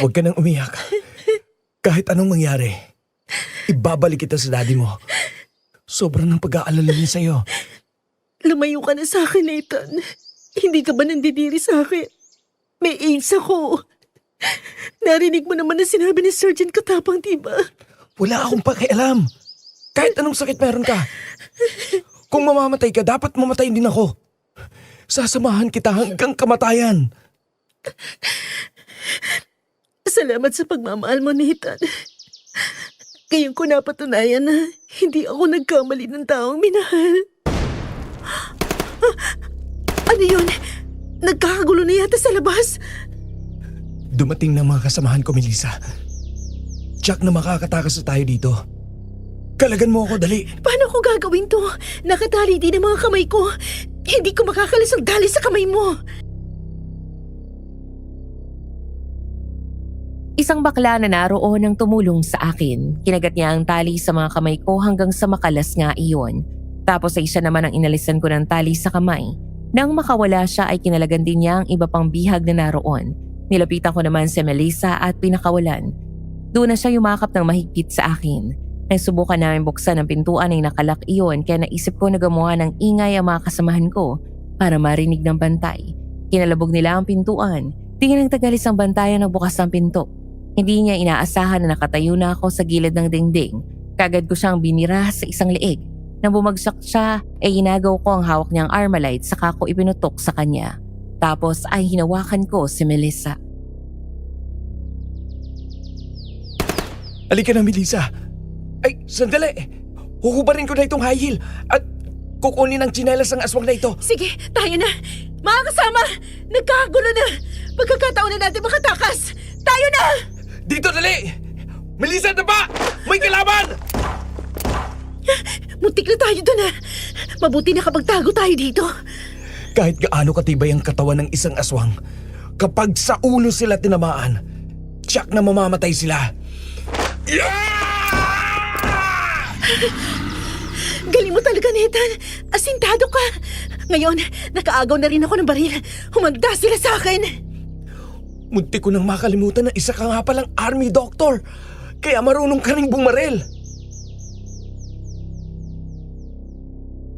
Huwag ka nang umiyak. Kahit anong mangyari, ibabalik kita sa daddy mo. Sobrang ng pag-aalala niya sa'yo. Lumayo ka na sa akin, Nathan. Hindi ka ba nandidiri sa akin? May AIDS ako. Narinig mo naman na sinabi ni Sergeant Katapang, diba? Wala akong pakialam. Kahit anong sakit meron ka. Kung mamamatay ka, dapat mamatay din ako. Sasamahan kita hanggang kamatayan. Salamat sa pagmamahal mo, Nathan. Ngayon ko napatunayan na hindi ako nagkamali ng taong minahal. Ano yun? Nagkakagulo na yata sa labas. Dumating na mga kasamahan ko, Melissa. Jack na makakatakas na tayo dito. Kalagan mo ako, dali. Paano ko gagawin to? Nakatali din ang mga kamay ko. Hindi ko makakalis ang dali sa kamay mo. Isang bakla na naroon ang tumulong sa akin. Kinagat niya ang tali sa mga kamay ko hanggang sa makalas nga iyon. Tapos ay siya naman ang inalisan ko ng tali sa kamay. Nang makawala siya ay kinalagan din niya ang iba pang bihag na naroon. Nilapitan ko naman si Melissa at pinakawalan. Doon na siya yumakap ng mahigpit sa akin. Nang subukan namin buksan ang pintuan ay nakalak iyon kaya naisip ko na gumawa ng ingay ang mga kasamahan ko para marinig ng bantay. Kinalabog nila ang pintuan. Tingin ng tagalis ang bantayan ng bukas ng pinto. Hindi niya inaasahan na nakatayo na ako sa gilid ng dingding. Kagad ko siyang binira sa isang leeg. Nang bumagsak siya, ay inagaw ko ang hawak niyang Armalite saka ko ipinutok sa kanya. Tapos ay hinawakan ko si Melissa. Halika na, Melissa. Ay, sandali. Huhubarin ko na itong high heel at kukunin ang tsinelas ng aswang na ito. Sige, tayo na. Mga kasama, nagkakagulo na. Pagkakataon na natin makatakas. Tayo na! Dito, dali! Melissa, na ba? May kalaban! Muntik na tayo doon, Mabuti na kapag tago tayo dito. Kahit gaano katibay ang katawan ng isang aswang, kapag sa ulo sila tinamaan, tiyak na mamamatay sila. Galing mo talaga, Nathan. Asintado ka. Ngayon, nakaagaw na rin ako ng baril. Humanda sila sa akin. Muntik ko nang makalimutan na isa ka nga palang army doctor. Kaya marunong ka ring bumaril.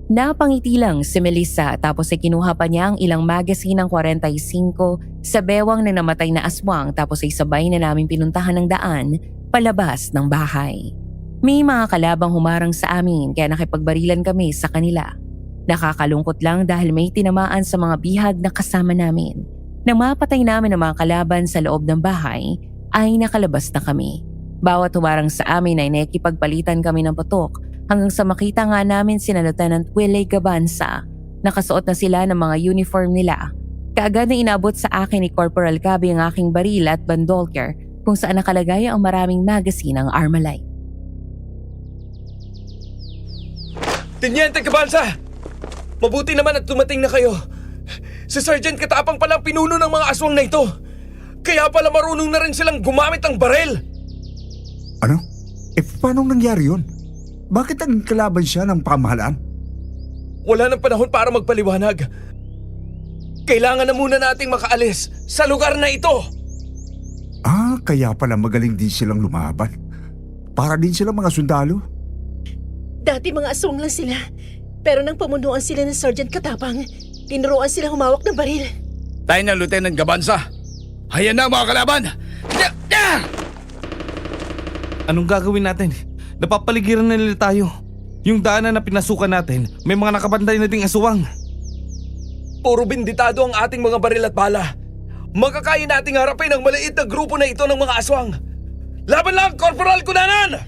Napangiti lang si Melissa tapos ay kinuha pa niya ang ilang magazine ng 45 sa bewang na namatay na aswang tapos ay sabay na namin pinuntahan ng daan palabas ng bahay. May mga kalabang humarang sa amin kaya nakipagbarilan kami sa kanila. Nakakalungkot lang dahil may tinamaan sa mga bihag na kasama namin. Nang mapatay namin ang mga kalaban sa loob ng bahay, ay nakalabas na kami. Bawat humarang sa amin ay nakikipagpalitan kami ng putok hanggang sa makita nga namin sina Lieutenant Willie Gabanza. Nakasuot na sila ng mga uniform nila. Kaagad na inabot sa akin ni Corporal Cabe ang aking baril at bandolier kung saan nakalagay ang maraming magazine ng Armalite. Teniente Gabanza! Mabuti naman at dumating na kayo. Si Sergeant Katapang palang pinuno ng mga aswang na ito. Kaya pala marunong na rin silang gumamit ng baril. Ano? Paano nangyari yun? Bakit ang kalaban siya ng pamahalaan? Wala nang panahon para magpaliwanag. Kailangan na muna nating makaalis sa lugar na ito. Kaya pala magaling din silang lumaban. Para din silang mga sundalo. Dati mga aswang lang sila. Pero nang pamunuan sila ng Sergeant Katapang, tinuruan sila humawak ng baril. Tayo na, Lieutenant Gabanza. Hayan na mga kalaban! Anong gagawin natin? Napapaligiran na nila tayo. Yung daanan na pinasukan natin, may mga nakabantay na ding aswang. Puro binditado ang ating mga baril at bala. Makakaya nating harapin ang maliit na grupo na ito ng mga aswang. Laban lang, Corporal Kunanan!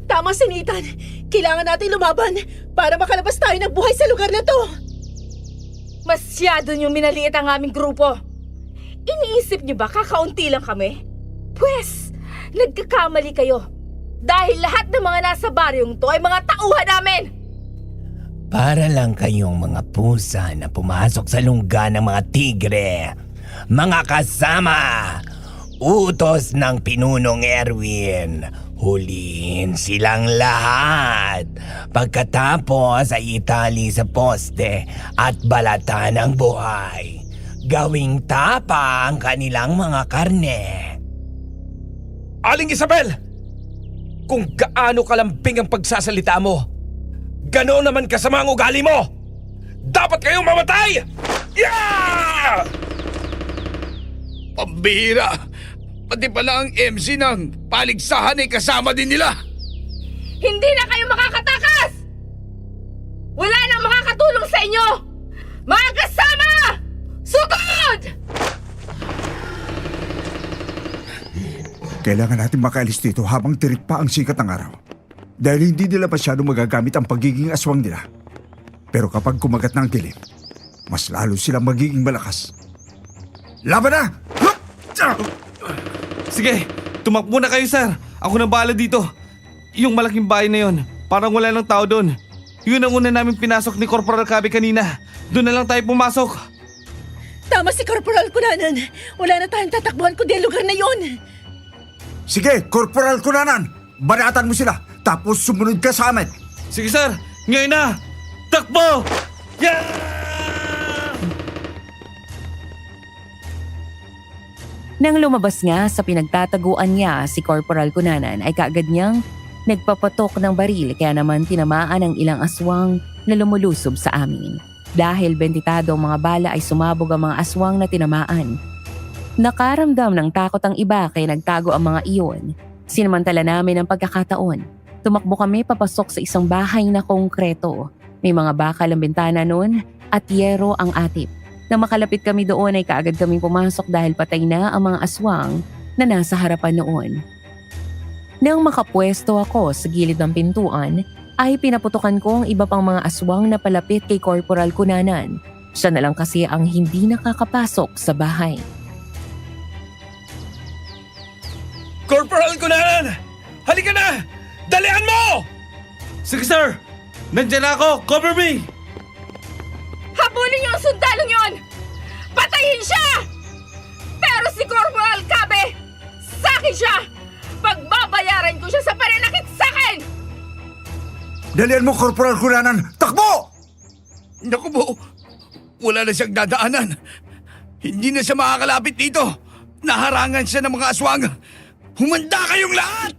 Tama si Nathan. Kailangan natin lumaban para makalabas tayo ng buhay sa lugar na to. Masyado niyong minaliit ang aming grupo. Iniisip niyo ba kakaunti lang kami? Pwes, nagkakamali kayo. Dahil lahat ng mga nasa baryong to ay mga tauhan namin. Para lang kayong mga pusa na pumasok sa lungga ng mga tigre. Mga kasama, Utos ng pinunong Erwin. Huliin silang lahat. Pagkatapos ay itali sa poste at balatan ang buhay. Gawing tapa ang kanilang mga karne. Aling Isabel! Kung gaano kalambing ang pagsasalita mo, ganoon naman kasama ang ugali mo! Dapat kayong mamatay! Yeah! Pambihira! Pati pala ang MC ng paligsahan ay kasama din nila. Hindi na kayo makakatakas! Wala nang makakatulong sa inyo! Mga kasama! Sugod! Kailangan natin makaalis dito habang tirik pa ang sikat ng araw. Dahil hindi nila masyadong magagamit ang pagiging aswang nila. Pero kapag kumagat na ang dilim, mas lalo silang magiging malakas. Laban na! Hup! Sige, tumakbo na kayo, sir. Ako na bahala dito. Yung malaking bahay na yon, parang wala lang tao doon. Yun ang una namin pinasok ni Corporal Cabe kanina. Doon na lang tayo pumasok. Tama si Corporal Kunanan. Wala na tayong tatakbuhan kundi ang lugar na yon. Sige, Corporal Kunanan! Banatan mo sila, tapos sumunod ka sa amin! Sige, sir. Ngayon na! Takbo! Yeah! Nang lumabas nga sa pinagtataguan niya si Corporal Kunanan ay kaagad niyang nagpapatok ng baril kaya naman tinamaan ang ilang aswang na lumulusob sa amin. Dahil bentitado ang mga bala ay sumabog ang mga aswang na tinamaan. Nakaramdam ng takot ang iba kaya nagtago ang mga iyon. Sinamantala namin ang pagkakataon. Tumakbo kami papasok sa isang bahay na konkreto. May mga bakal ang bintana noon at yero ang atip. Nang makalapit kami doon ay kaagad kaming pumasok dahil patay na ang mga aswang na nasa harapan noon. Nang makapwesto ako sa gilid ng pintuan, ay pinaputukan ko ang iba pang mga aswang na palapit kay Corporal Kunanan. Siya na lang kasi ang hindi nakakapasok sa bahay. Corporal Kunanan! Halika na! Dalian mo! Sige, sir. Nandiyan na ako. Cover me! Habulin niyo ang sundalong yon! Patayin siya! Pero si Corporal Cabe, sa akin siya! Pagbabayaran ko siya sa pananakit sa akin! Dalian mo, Corporal Kunanan! Takbo! Naku po, wala na siyang dadaanan. Hindi na siya makakalapit dito. Naharangan siya ng mga aswang. Humanda kayong lahat!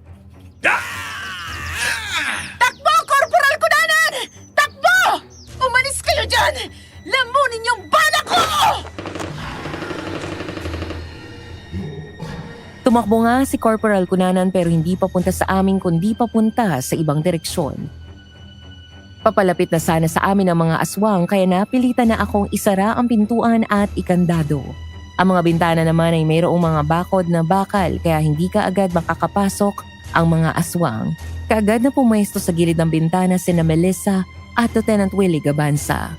Takbo, Corporal Kunanan! Takbo! Umalis kayo dyan! Lamunin yung bala ko! Tumakbo nga si Corporal Kunanan pero hindi papunta sa amin kundi papunta sa ibang direksyon. Papalapit na sana sa amin ang mga aswang kaya napilitan na akong isara ang pintuan at ikandado. Ang mga bintana naman ay mayroong mga bakod na bakal kaya hindi ka agad makakapasok ang mga aswang. Kaagad na pumwesto sa gilid ng bintana sina Melissa at Lieutenant Willie Gabansa.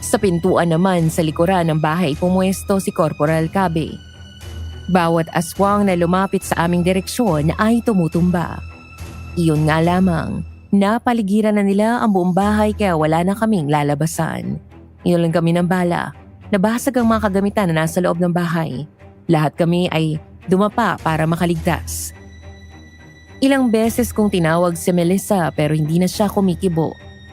Sa pintuan naman sa likuran ng bahay pumwesto si Corporal Cabe. Bawat aswang na lumapit sa aming direksyon ay tumutumba. Iyon nga lamang, napaligiran na nila ang buong bahay kaya wala na kaming lalabasan. Inulan kami ng bala. Nabasag ang mga kagamitan na nasa loob ng bahay. Lahat kami ay dumapa para makaligtas. Ilang beses kong tinawag si Melissa pero hindi na siya kumikibo.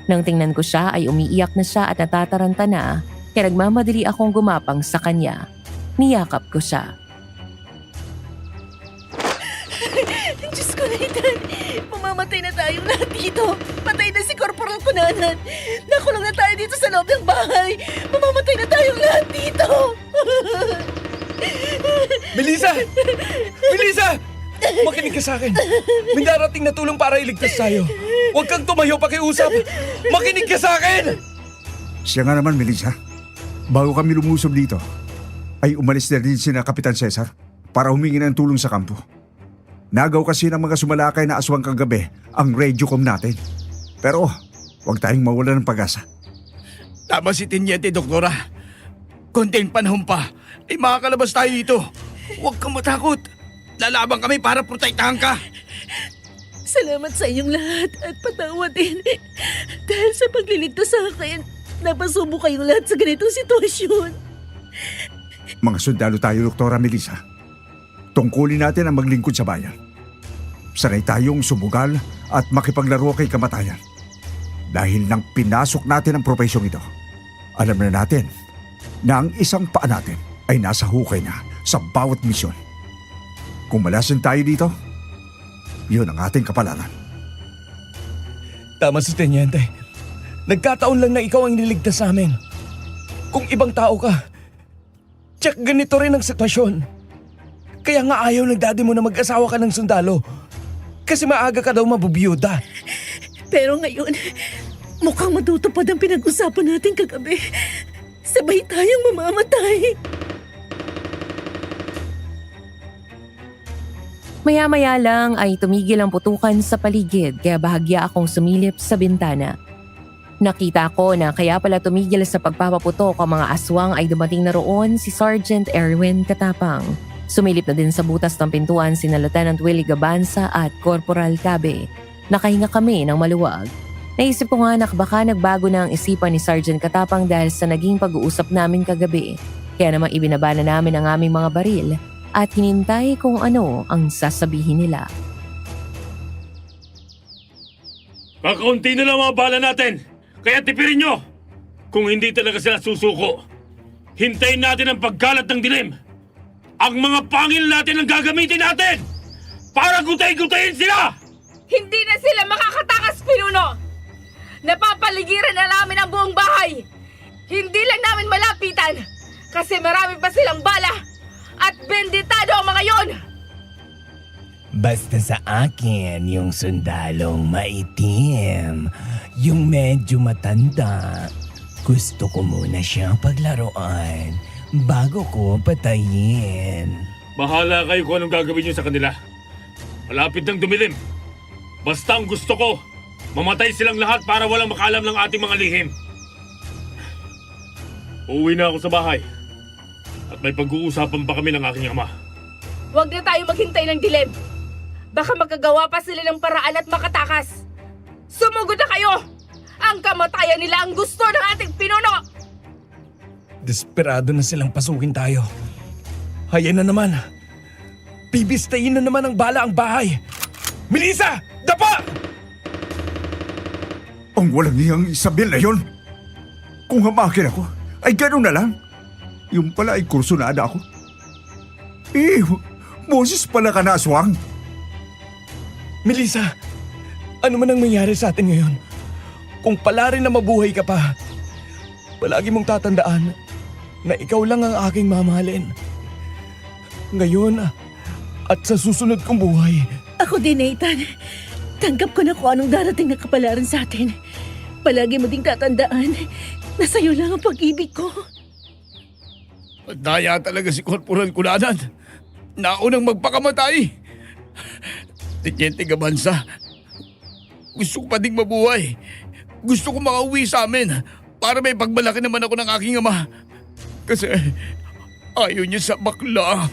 Nang tingnan ko siya ay umiiyak na siya at natataranta na kaya nagmamadali akong gumapang sa kanya. Niyakap ko siya. Diyos ko, Nathan. Mamamatay na tayong lahat dito. Patay na si Corporal Kunanan. Nakulong na tayo dito sa loob ng bahay. Mamamatay na tayong lahat dito. Melissa! Melissa! Makinig ka sa akin. May darating na tulong para iligtas tayo. Huwag kang tumayo pakiusap. Makinig ka sa akin! Siya nga naman, Melissa. Bago kami lumusob dito, ay umalis na din sina Kapitan Cesar para humingi ng tulong sa kampo. Nagaw kasi ng mga sumalakay na aswang kagabi ang radiocom natin. Pero huwag tayong mawala ng pag-asa. Tama si Teniente, Doktora. Konting panahon pa, ay makakalabas tayo dito. Huwag kang matakot. Lalaban kami para protektahan ka. Salamat sa inyong lahat at patawad din. Dahil sa pagliligtas sa akin, napasubo kayong lahat sa ganitong sitwasyon. Mga sundalo tayo, Doktora Melissa. Tungkulin natin ang maglingkod sa bayan. Sanay tayong sumugal at makipaglaro kay kamatayan. Dahil nang pinasok natin ang profesyong ito, alam na natin na ang isang paa natin ay nasa hukay na sa bawat misyon. Kung malasin tayo dito, yun ang ating kapalaran. Tama si Tenyente. Nagkataon lang na ikaw ang niligtas sa amin. Kung ibang tao ka, tsak ganito rin ang sitwasyon. Kaya nga ayaw ng daddy mo na mag-asawa ka ng sundalo. Kasi maaga ka daw mabubiyuda. Pero ngayon, mukhang matutupad ang pinag-usapan natin kagabi. Sabay tayong mamamatay. Maya-maya lang ay tumigil ang putukan sa paligid kaya bahagya akong sumilip sa bintana. Nakita ko na kaya pala tumigil sa pagpapaputok ang mga aswang ay dumating na roon si Sergeant Erwin Katapang. Sumilip na din sa butas ng pintuan sina Lieutenant Willie Gabanza at Corporal Cabe. Nakahinga kami ng maluwag. Naisip ko nga na baka nagbago na ang isipan ni Sergeant Katapang dahil sa naging pag-uusap namin kagabi. Kaya namang ibinaba na namin ang aming mga baril at hinintay kung ano ang sasabihin nila. Kakaunti na lang mga bala natin, kaya tipirin nyo! Kung hindi talaga sila susuko, hintayin natin ang pagkalat ng dilim. Ang mga pangil natin ang gagamitin natin para gutay-gutayin sila! Hindi na sila makakatakas, Pinuno! Napapaligiran na namin ang buong bahay! Hindi lang namin malapitan kasi marami pa silang bala at benditado ang mga yon! Basta sa akin yung sundalong maitim, yung medyo matanda. Gusto ko muna siyang paglaruan bago ko patayin. Bahala kayo kung anong gagawin nyo sa kanila. Malapit ng dumilim. Basta ang gusto ko, mamatay silang lahat para walang makalam ng ating mga lihim. Uuwi na ako sa bahay. At may pag-uusapan pa kami ng aking ama. Huwag na tayo maghintay ng dilim. Baka magkagawa pa sila ng paraan at makatakas. Sumugod na kayo! Ang kamatayan nila ang gusto ng ating pinuno! Desperado na silang pasukin tayo. Hayan na naman. Bibistayin na naman ng bala ang bahay. Melissa! Dapa! Ang walang niyang Isabel na yun. Kung hamakin ako, ay gano'n na lang. Yung pala ay kursunada ako. Moses pala ka na, aswang. Melissa, ano man ang mangyari sa atin ngayon? Kung pala rin na mabuhay ka pa, palagi mong tatandaan na ikaw lang ang aking mamahalin. Ngayon at sa susunod kong buhay. Ako din, Nathan. Tanggap ko na kung anong darating na kapalaran sa atin. Palagi mo ding tatandaan na sa'yo lang ang pag-ibig ko. Daya talaga si Corporal Kunanan. Naunang magpakamatay. Tenyente Gabanza, gusto ko pa ding mabuhay. Gusto ko makauwi sa amin para may pagmalaki naman ako ng aking ama. Kasi ayaw niya sa bakla.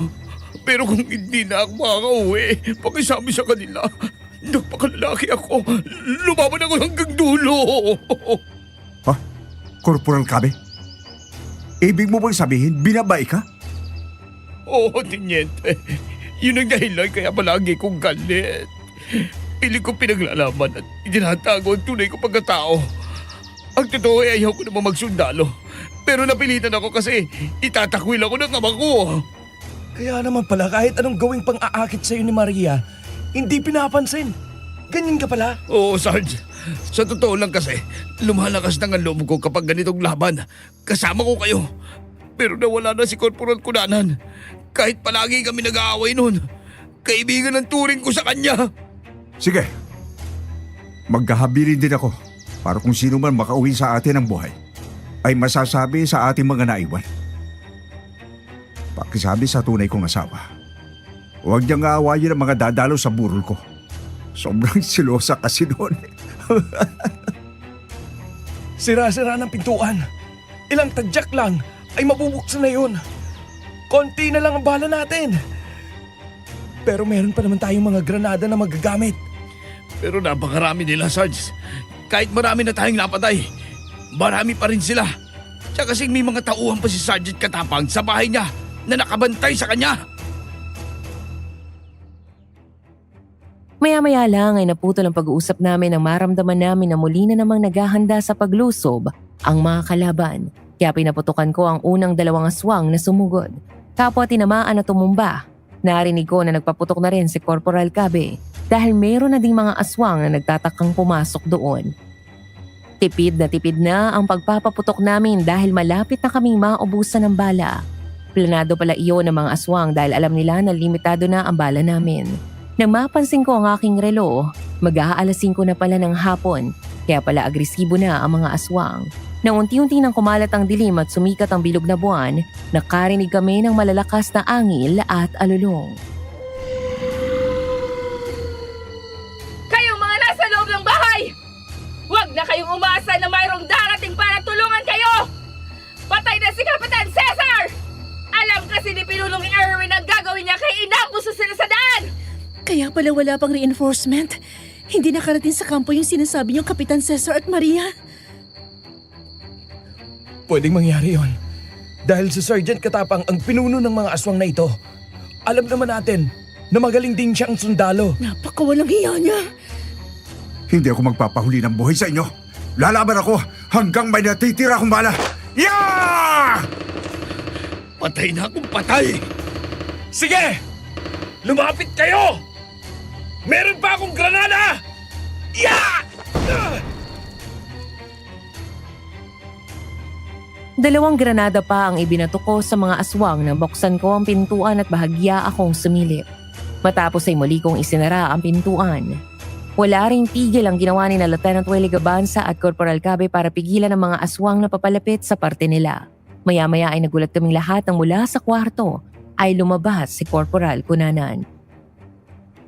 Pero kung hindi na ako makakauwi, pakisabi sa kanila, nagpakalalaki ako. Lumaban ako hanggang dulo. Ha? Corporal Cabe? Ibig mo bang sabihin, binabay ka? Oo, Tenyente. Yun ang dahilan kaya palagi kong galit. Piling ko pinaglalaman at itinatago ang tunay ko pagkatao. Ang totoo ay ayaw ko naman magsundalo. Pero napilitan ako kasi itatakwil ako ng ama ko. Kaya naman pala kahit anong gawing pang-aakit sa'yo ni Maria, hindi pinapansin. Ganyan ka pala? Oo, Sarge. Sa totoo lang kasi, lumalakas na ang loob ko kapag ganitong laban. Kasama ko kayo. Pero nawala na si Corporal Kunanan. Kahit palagi kami nag-aaway noon, kaibigan ang turing ko sa kanya. Sige. Maghahabilin din ako para kung sino man makauwi sa atin ng buhay ay masasabi sa ating mga naiwan. Pakisabi sa tunay kong asawa, huwag niyang aawayin ang mga dadalo sa burol ko. Sobrang silosa kasi noon. Sira-sira ng pintuan. Ilang tadyak lang ay mabubuksan na yun. Konti na lang ang bala natin. Pero meron pa naman tayong mga granada na magagamit. Pero napakarami nila, Sarge. Kahit marami na tayong napatay, marami pa rin sila. Tsaka kasing may mga tauhan pa si Sergeant Katapang sa bahay niya na nakabantay sa kanya. Maya-maya lang ay naputol ang pag-uusap namin nang maramdaman namin na muli na namang naghahanda sa paglusob ang mga kalaban. Kaya pinaputukan ko ang unang 2 aswang na sumugod. Kapwa tinamaan na tumumba. Narinig ko na nagpaputok na rin si Corporal Cabe dahil mayroon na ding mga aswang na nagtatakang pumasok doon. Tipid na ang pagpapaputok namin dahil malapit na kaming maubusan ng bala. Planado pala iyon ng mga aswang dahil alam nila na limitado na ang bala namin. Nang mapansin ko ang aking relo, mag-aalas 5 na pala ng hapon, kaya pala agresibo na ang mga aswang. Nang unti-unti nang kumalat ang dilim at sumikat ang bilog na buwan, nakarinig kami ng malalakas na angil at alulong. Kayong mga nasa loob ng bahay! Huwag na kayong umasa na mayroong darating para tulungan kayo! Patay na si Kapitan Cesar! Alam kasi ni Pinulong Erwin ang gagawin niya kaya inambuso sila sa daan! Kaya pala wala pang reinforcement. Hindi nakarating sa kampo yung sinasabi niyong Kapitan Cesar at Maria. Pwedeng mangyari yon. Dahil si Sergeant Katapang ang pinuno ng mga aswang na ito. Alam naman natin na magaling din siyang sundalo. Napakawalang hiya niya. Hindi ako magpapahuli ng buhay sa inyo. Lalaban ako hanggang may natitira akong bala. Yeah! Patay na akong patay! Sige! Lumapit kayo! Meron pa akong granada! Yeah! 2 granada pa ang ibinato ko sa mga aswang nang buksan ko ang pintuan at bahagya akong sumilip. Matapos ay muli kong isinara ang pintuan. Wala ring tigil ang ginawa ni na Lieutenant Willie Gabanza at Corporal Cabe para pigilan ang mga aswang na papalapit sa parte nila. Maya-maya ay nagulat kaming lahat nang mula sa kwarto ay lumabas si Corporal Cunanan.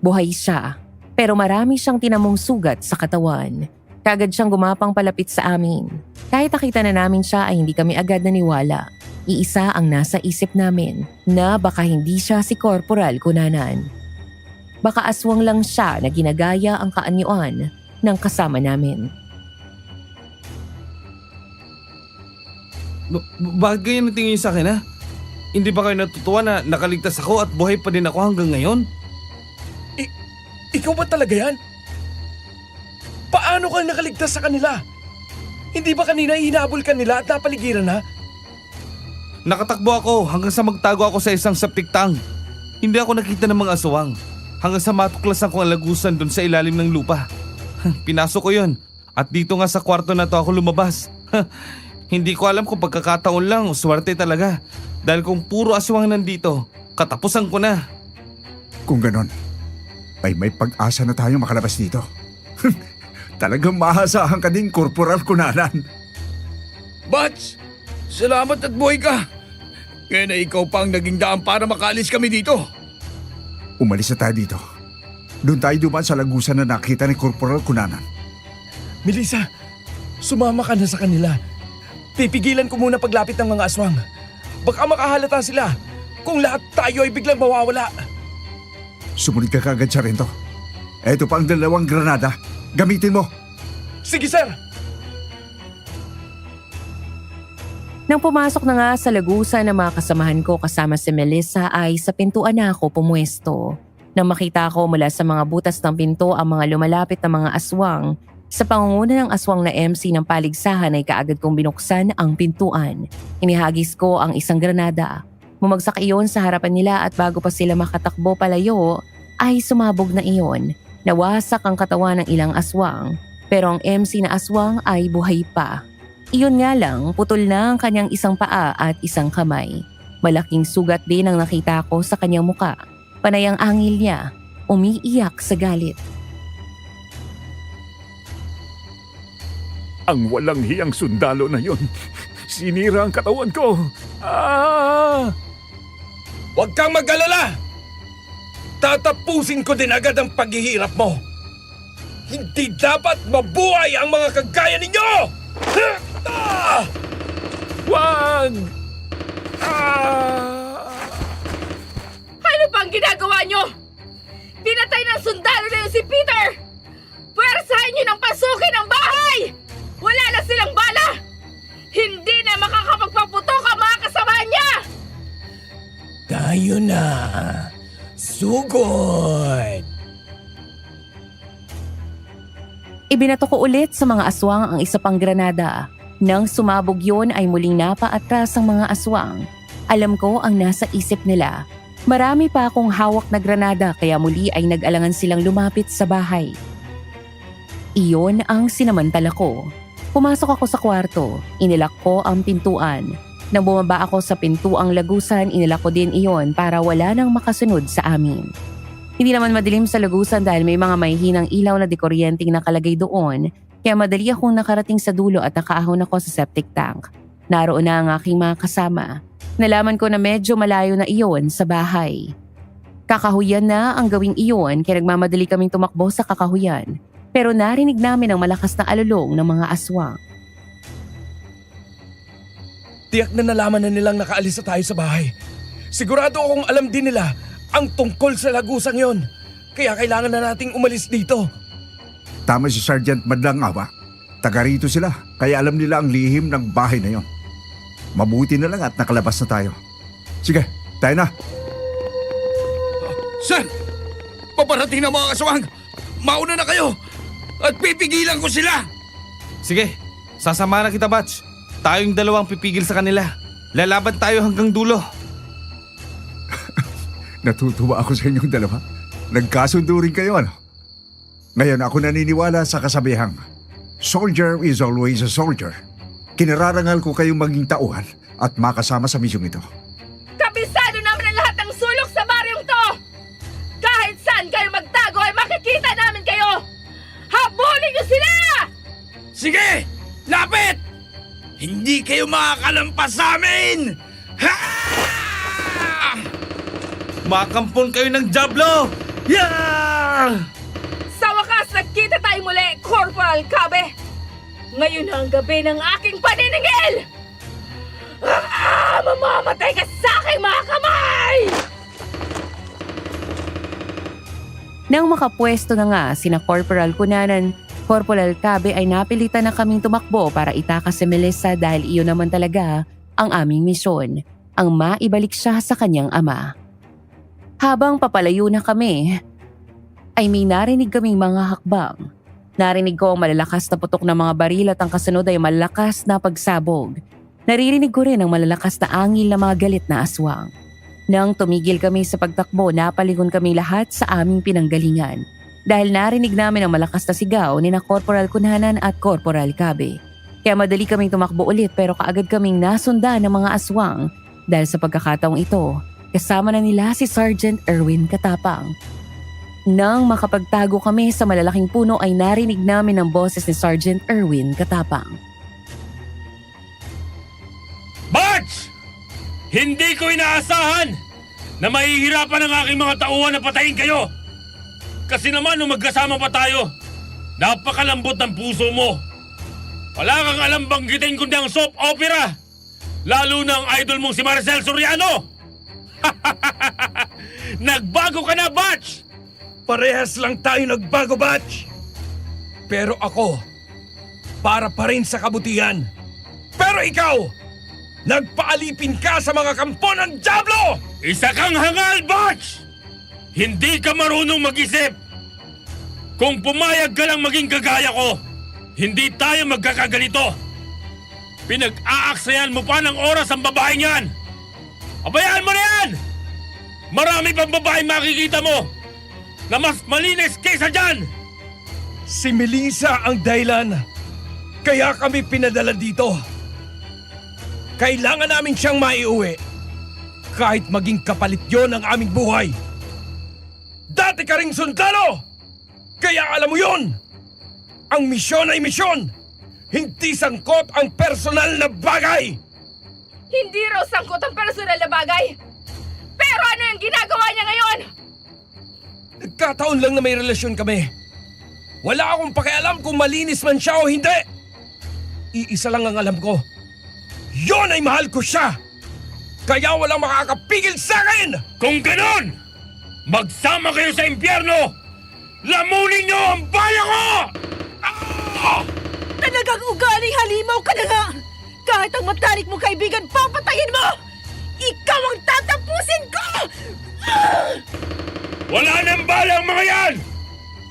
Buhay siya, pero marami siyang tinamong sugat sa katawan. Kagad siyang gumapang palapit sa amin. Kahit nakita na namin siya ay hindi kami agad naniwala. Iisa ang nasa isip namin na baka hindi siya si Corporal Cunanan. Baka aswang lang siya na ginagaya ang kaanyuan ng kasama namin. Bakit ganyan ang tingin niyo sa akin, ha? Hindi ba kayo natutuwa na nakaligtas ako at buhay pa din ako hanggang ngayon? Ikaw ba talaga yan? Paano ka nakaligtas sa kanila? Hindi ba kanina hinabol ka nila at napaligiran na? Nakatakbo ako hanggang sa magtago ako sa isang septic tank. Hindi ako nakita ng mga aswang hanggang sa matuklasan ko ang lagusan doon sa ilalim ng lupa. Pinasok ko yun at dito nga sa kwarto na to ako lumabas. Hindi ko alam kung pagkakataon lang o swerte talaga. Dahil kung puro aswang nandito, katapusan ko na. Kung ganon, ay may pag-asa na tayo makalabas dito. Talagang maasahan ka din, Corporal Cunanan. Bats! Salamat at buhay ka! Ngayon na ikaw pa ang naging daan para makaalis kami dito. Umalis na tayo dito. Doon tayo dumaan sa lagusan na nakita ni Corporal Cunanan. Melissa, sumama ka na sa kanila. Pipigilan ko muna paglapit ng mga aswang. Baka makahalata sila kung lahat tayo ay biglang mawawala. Sumunod ka kagad sa rento. Eto pa ang 2 granada. Gamitin mo. Sige, sir! Nang pumasok na nga sa lagusan ng mga kasamahan ko kasama si Melissa ay sa pintuan na ako pumuesto. Nang makita ko mula sa mga butas ng pinto ang mga lumalapit na mga aswang, sa pangunguna ng aswang na MC ng paligsahan ay kaagad kong binuksan ang pintuan. Inihagis ko ang isang granada. Bumagsak iyon sa harapan nila at bago pa sila makatakbo palayo ay sumabog na iyon. Nawasak ang katawan ng ilang aswang pero ang MC na aswang ay buhay pa. Iyon nga lang, putol na ang kanyang isang paa at isang kamay. Malaking sugat din ang nakita ko sa kanyang muka. Panay ang angil niya, umiiyak sa galit. Ang walang hiyang sundalo na yon. Sinira ang katawan ko. Ah! Huwag kang mag-alala! Tatapusin ko din agad ang paghihirap mo. Hindi dapat mabuhay ang mga kagaya ninyo! Wag! Ano pang ginagawa nyo? Pinatay ng sundalo na yun si Peter! Pwersahin nyo ng pasukin ang bahay! Wala na silang bala! Hindi na makakapagpaputok ang mga kasama niya! Tayo na. Sugod! Ibinato ko ulit sa mga aswang ang isa pang granada. Nang sumabog yon ay muling napaatras ang mga aswang. Alam ko ang nasa isip nila. Marami pa akong hawak na granada kaya muli ay nag-alangan silang lumapit sa bahay. Iyon ang sinamantala ko. Pumasok ako sa kwarto, inilak ko ang pintuan. Nang bumaba ako sa pintuang lagusan, inilak ko din iyon para wala nang makasunod sa amin. Hindi naman madilim sa lagusan dahil may mga mahihinang ilaw na dekuryenteng nakalagay doon, kaya madali akong nakarating sa dulo at nakaahon ako sa septic tank. Naroon na ang aking mga kasama. Nalaman ko na medyo malayo na iyon sa bahay. Kakahuyan na ang gawing iyon kaya nagmamadali kaming tumakbo sa kakahuyan. Pero narinig namin ang malakas na alulong ng mga aswang. Tiyak na nalaman na nilang nakaalis na tayo sa bahay. Sigurado akong alam din nila ang tungkol sa lagusang yon. Kaya kailangan na nating umalis dito. Tama si Sergeant Madlang Awa. Taga rito sila, kaya alam nila ang lihim ng bahay na yon. Mabuti na lang at nakalabas na tayo. Sige, tayo na. Sir! Paparating na mga aswang! Mauna na kayo! At pipigilan ko sila! Sige, sasama na kita, Batch. Tayong dalawang pipigil sa kanila. Lalaban tayo hanggang dulo. Natutuwa ako sa inyong dalawa. Nagkasundo rin kayo, ano? Ngayon ako naniniwala sa kasabihang, soldier is always a soldier. Kinararangal ko kayong maging tauhan at makasama sa misyong ito. Kabisado namin ang lahat ng sulok sa baryong to! Kahit saan kayo magtago ay makikita namin kayo! Habulin niyo sila! Sige! Lapit! Hindi kayo makakalampas sa amin! Ha! Makampon kayo ng Diablo! Yeah! Sa wakas, nagkita tayo muli, Corporal Cabe! Ngayon na ang gabi ng aking paniningil! Mamamatay ka sa aking mga kamay! Nang makapwesto na nga sina Corporal Cunanan, Corporal Cabe ay napilitan na kaming tumakbo para itakas si Melissa dahil iyon naman talaga ang aming misyon, ang maibalik siya sa kanyang ama. Habang papalayo na kami, ay may narinig kaming mga hakbang. Narinig ko ang malalakas na putok ng mga baril at ang kasunod ay malalakas na pagsabog. Naririnig ko rin ang malalakas na angil ng mga galit na aswang. Nang tumigil kami sa pagtakbo, napaligon kami lahat sa aming pinanggalingan. Dahil narinig namin ang malakas na sigaw ni na Corporal Cunanan at Corporal Cabe. Kaya madali kaming tumakbo ulit pero kaagad kaming nasundan ng mga aswang. Dahil sa pagkakataong ito, kasama na nila si Sergeant Erwin Katapang. Nang makapagtago kami sa malalaking puno ay narinig namin ang boses ni Sergeant Erwin Katapang. Batch! Hindi ko inaasahan na mahihirapan ang aking mga tauhan na patayin kayo. Kasi naman nung magkasama pa tayo, napakalambot ng puso mo. Wala kang alam banggitin kundi ang soap opera. Lalo na ang idol mong si Marcel Soriano. Nagbago ka na, Batch! Parehas lang tayo nagbago, Batch. Pero ako, para pa rin sa kabutihan. Pero ikaw, nagpaalipin ka sa mga kampo ng Diablo! Isa kang hangal, Batch! Hindi ka marunong mag-isip. Kung pumayag ka lang maging kagaya ko, hindi tayo magkakaganito. Pinag-aaksayan mo pa ng oras ang babaeng yan. Abayaan mo na yan! Marami pang babaeng makikita mo na mas malinis kaysa dyan! Si Melissa ang dahilan. Kaya kami pinadala dito. Kailangan namin siyang maiuwi. Kahit maging kapalit yon ng aming buhay. Dati ka ring sundalo! Kaya alam mo yon! Ang misyon ay misyon! Hindi sangkot ang personal na bagay! Hindi raw sangkot ang personal na bagay! Pero ano yung ginagawa niya ngayon? Nagkataon lang na may relasyon kami. Wala akong pakialam kung malinis man siya o hindi. Iisa lang ang alam ko. Yon ay mahal ko siya! Kaya walang makakapigil sa akin! Kung ganon, magsama kayo sa impyerno! Lamunin niyo ang bayan ko! Talagang ugaling halimaw ka na nga! Kahit ang matarik mong kaibigan, papatayin mo! Ikaw ang tatapusin ko! Wala nang bala ang mga yan!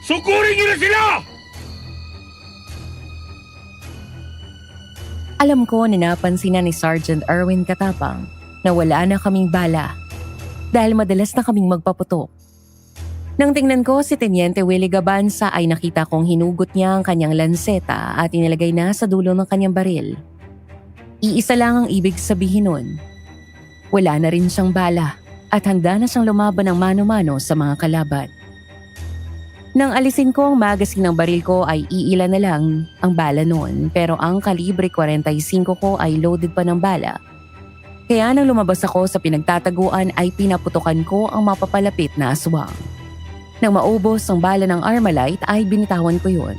Sugurin niyo na sila! Alam ko na napansin na ni Sergeant Erwin Katapang na wala na kaming bala dahil madalas na kaming magpaputok. Nang tingnan ko si Teniente Willie Gabanza ay nakita kong hinugot niya ang kanyang lanseta at inilagay na sa dulo ng kanyang baril. Iisa lang ang ibig sabihin nun. Wala na rin siyang bala at handa na siyang lumaban ng mano-mano sa mga kalaban. Nang alisin ko ang magasin ng baril ko ay iilan na lang ang bala noon pero ang kalibre 45 ko ay loaded pa ng bala. Kaya nang lumabas ako sa pinagtataguan ay pinaputukan ko ang mapapalapit na aswang. Nang maubos ang bala ng Armalite ay binitawan ko yun.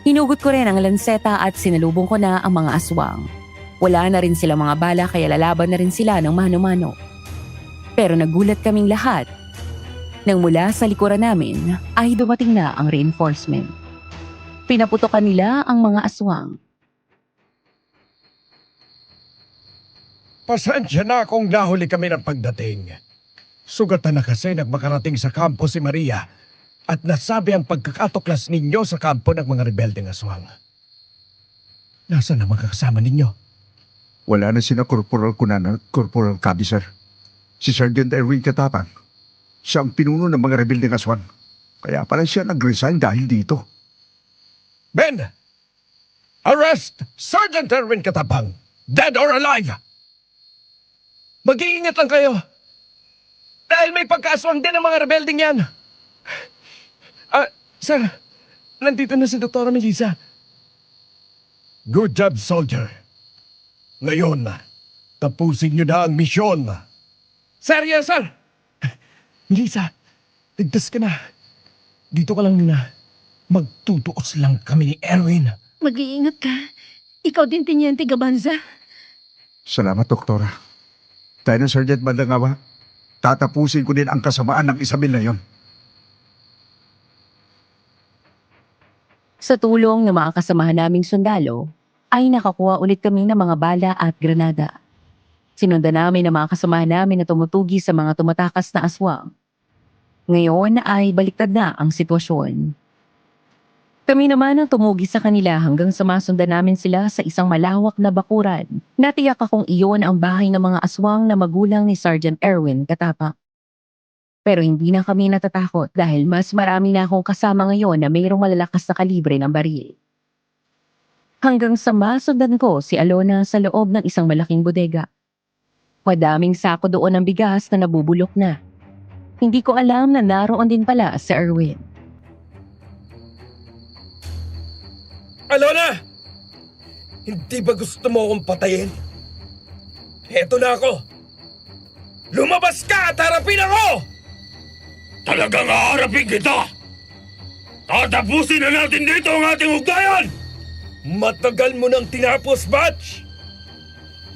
Hinugot ko rin ang lanseta at sinalubong ko na ang mga aswang. Wala na rin sila mga bala kaya lalaban na rin sila ng mano-mano. Pero nagulat kaming lahat nang mula sa likuran namin ay dumating na ang reinforcement. Pinaputokan nila ang mga aswang. Pasensya na kung nahuli kami ng pagdating. Sugatan na kasi nagmakarating sa kampo si Maria at nasabi ang pagkakatuklas ninyo sa kampo ng mga rebeldeng aswang. Nasaan ang mga kasama ninyo? Wala na sina Corporal Cunanan at Corporal Cabi, sir. Si Sergeant Erwin Katapang. Siya ang pinuno ng mga rebeldeng aswang. Kaya pala siya nag-resign dahil dito. Ben! Arrest Sergeant Erwin Katapang! Dead or alive! Mag-iingat lang kayo! Dahil may pagkaaswang din ang mga rebeldeng yan! Sir, nandito na si Dr. Melissa. Good job, soldier. Ngayon, tapusin niyo na ang misyon. Sir, yes, sir! Melissa, ligtas ka na. Dito ka lang na. Magtutuos lang kami ni Erwin. Mag-iingat ka. Ikaw din, Teniente Gabanza. Salamat, Doktora. Tayo ng Sergeant Mandangawa. Tatapusin ko din ang kasamaan ng Isabel na yon. Sa tulong ng mga kasamahan naming sundalo, ay nakakuha ulit kami ng mga bala at granada. Sinundan namin ang mga kasamahan namin na tumutugi sa mga tumatakas na aswang. Ngayon ay baliktad na ang sitwasyon. Kami naman ang tumugi sa kanila hanggang sa masundan namin sila sa isang malawak na bakuran. Natiyak akong iyon ang bahay ng mga aswang na magulang ni Sergeant Erwin Katapang. Pero hindi na kami natatakot dahil mas marami na akong kasama ngayon na mayroong malalakas na kalibre ng baril. Hanggang sa masundan ko si Alona sa loob ng isang malaking bodega. Madaming sako doon ng bigas na nabubulok na. Hindi ko alam na naroon din pala si Erwin. Alona! Hindi ba gusto mo akong patayin? Heto na ako! Lumabas ka at harapin ako! Talagang haharapin kita! Tatapusin na natin dito ang ating ugnayan! Matagal mo nang tinapos, Batch!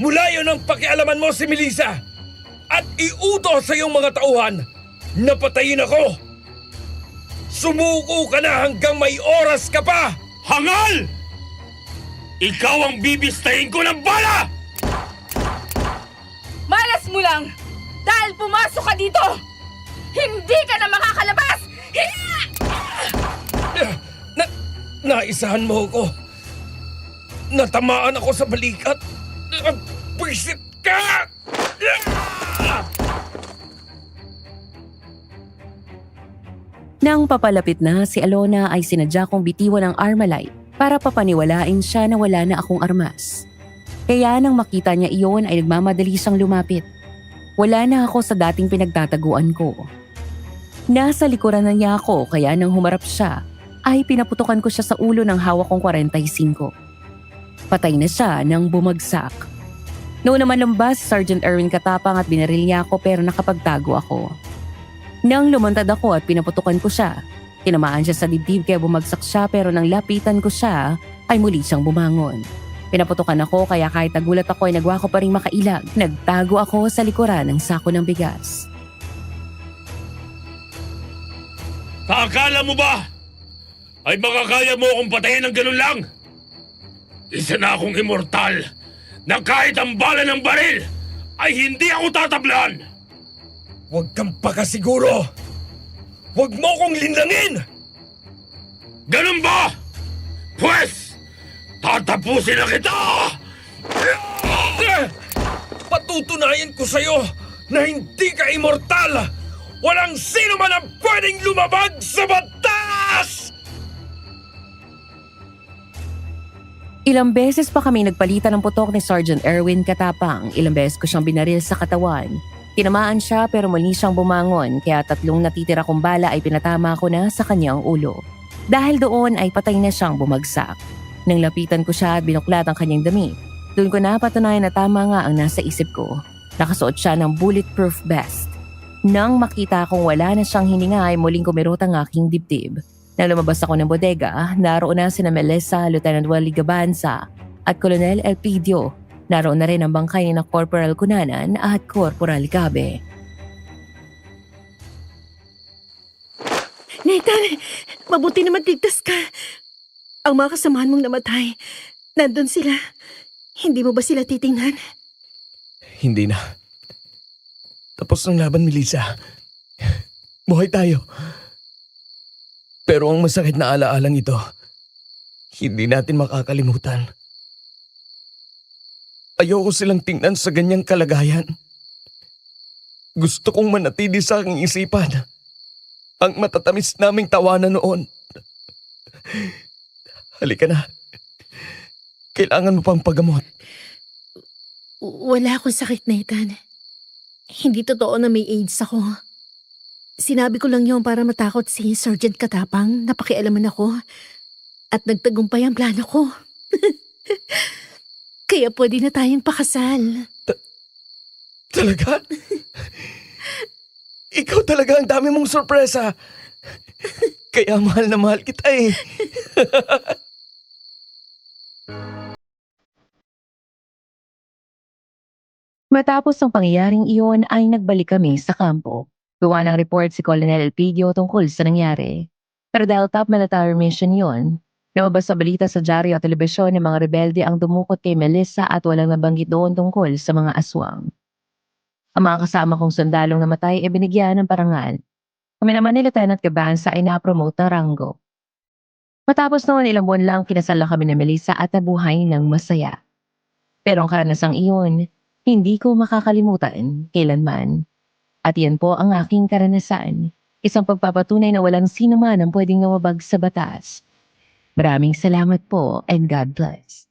Mula yun ang pakialaman mo si Melissa at iutos sa iyong mga tauhan na patayin ako! Sumuko ka na hanggang may oras ka pa! Hangal! Ikaw ang bibistahin ko ng bala! Malas mo lang! Dahil pumasok ka dito! Hindi ka na makakalabas! Naisahan mo ako. Natamaan ako sa balikat. Pwisit ka! Nang papalapit na si Alona ay sinadya kong bitiwan ang Armalite para papaniwalain siya na wala na akong armas. Kaya nang makita niya iyon ay nagmamadali siyang lumapit. Wala na ako sa dating pinagtataguan ko. Nasa likuran na niya ako kaya nang humarap siya ay pinaputukan ko siya sa ulo ng hawak kong 45. Patay na siya nang bumagsak. Noon naman lumabas si Sergeant Erwin Katapang at binaril niya ako pero nakapagtago ako. Nang lumantad ako at pinaputukan ko siya, tinamaan siya sa dibdib kaya bumagsak siya pero nang lapitan ko siya ay muli siyang bumangon. Pinaputukan ako kaya kahit nagulat ako ay nagwa ko pa rin makailag. Nagtago ako sa likuran ng sako ng bigas. Akala mo ba ay makakaya mo akong patayin ng ganun lang? Isa na akong immortal na kahit ang bala ng baril ay hindi ako tatablan! Huwag kang pakasiguro! Huwag mo kong linlangin! Ganun ba? Pwes, Tatapusin na kita! Patutunayan ko sa'yo na hindi ka immortal! Walang sino man ang pwedeng lumabag sa batas! Ilang beses pa kami nagpalitan ng putok ni Sergeant Erwin Katapang. Ilang beses ko siyang binaril sa katawan. Tinamaan siya pero muli siyang bumangon kaya 3 natitira kong bala ay pinatama ko na sa kanyang ulo. Dahil doon ay patay na siyang bumagsak. Nang lapitan ko siya at binuklat ang kanyang damit, doon ko napatunayan na tama nga ang nasa isip ko. Nakasuot siya ng bulletproof vest. Nang makita kong wala na siyang hininga ay muling kumirot ang aking dibdib. Nang lumabas ako ng bodega, naroon na sina Melissa, Lieutenant Wally Gabanza at Colonel Elpidio. Naroon na rin ang bangkay ni Corporal Cunanan at Corporal Cabe. Nathan, mabuti na magligtas ka. Ang mga kasamahan mong namatay, nandun sila. Hindi mo ba sila titingnan? Hindi na. Tapos ng laban, Melissa. Buhay tayo. Pero ang masakit na alaalang ito, hindi natin makakalimutan. Ayoko silang tingnan sa ganyang kalagayan. Gusto kong manatili sa aking isipan ang matatamis naming tawanan noon. Halika na. Kailangan mo pang paggamot. Wala akong sakit, Nathan. Hindi totoo na may AIDS ako. Sinabi ko lang yun para matakot si Sergeant Katapang na pakialaman ako at nagtagumpay ang plano ko. Kaya pwede na tayong pakasal. Talaga? Ikaw talaga ang dami mong sorpresa. Kaya mahal na mahal kita eh. Matapos ang pangyayaring iyon ay nagbalik kami sa kampo. Gawa ng report si Colonel Elpidio tungkol sa nangyari. Pero dahil top military mission yun, lumabas sa balita sa dyaryo at telebisyon ng mga rebelde ang dumukot kay Melissa at walang nabanggit doon tungkol sa mga aswang. Ang mga kasama kong sundalong namatay ay binigyan ng parangal. Kami naman ni Lieutenant Gabanza ay na-promote ng ranggo. Matapos noon ilang buwan lang kinasal na kami ni Melissa at nabuhay ng masaya. Pero ang karanasang iyon, hindi ko makakalimutan kailanman. At yan po ang aking karanasan. Isang pagpapatunay na walang sino man ang pwedeng lumabag sa batas. Maraming salamat po and God bless.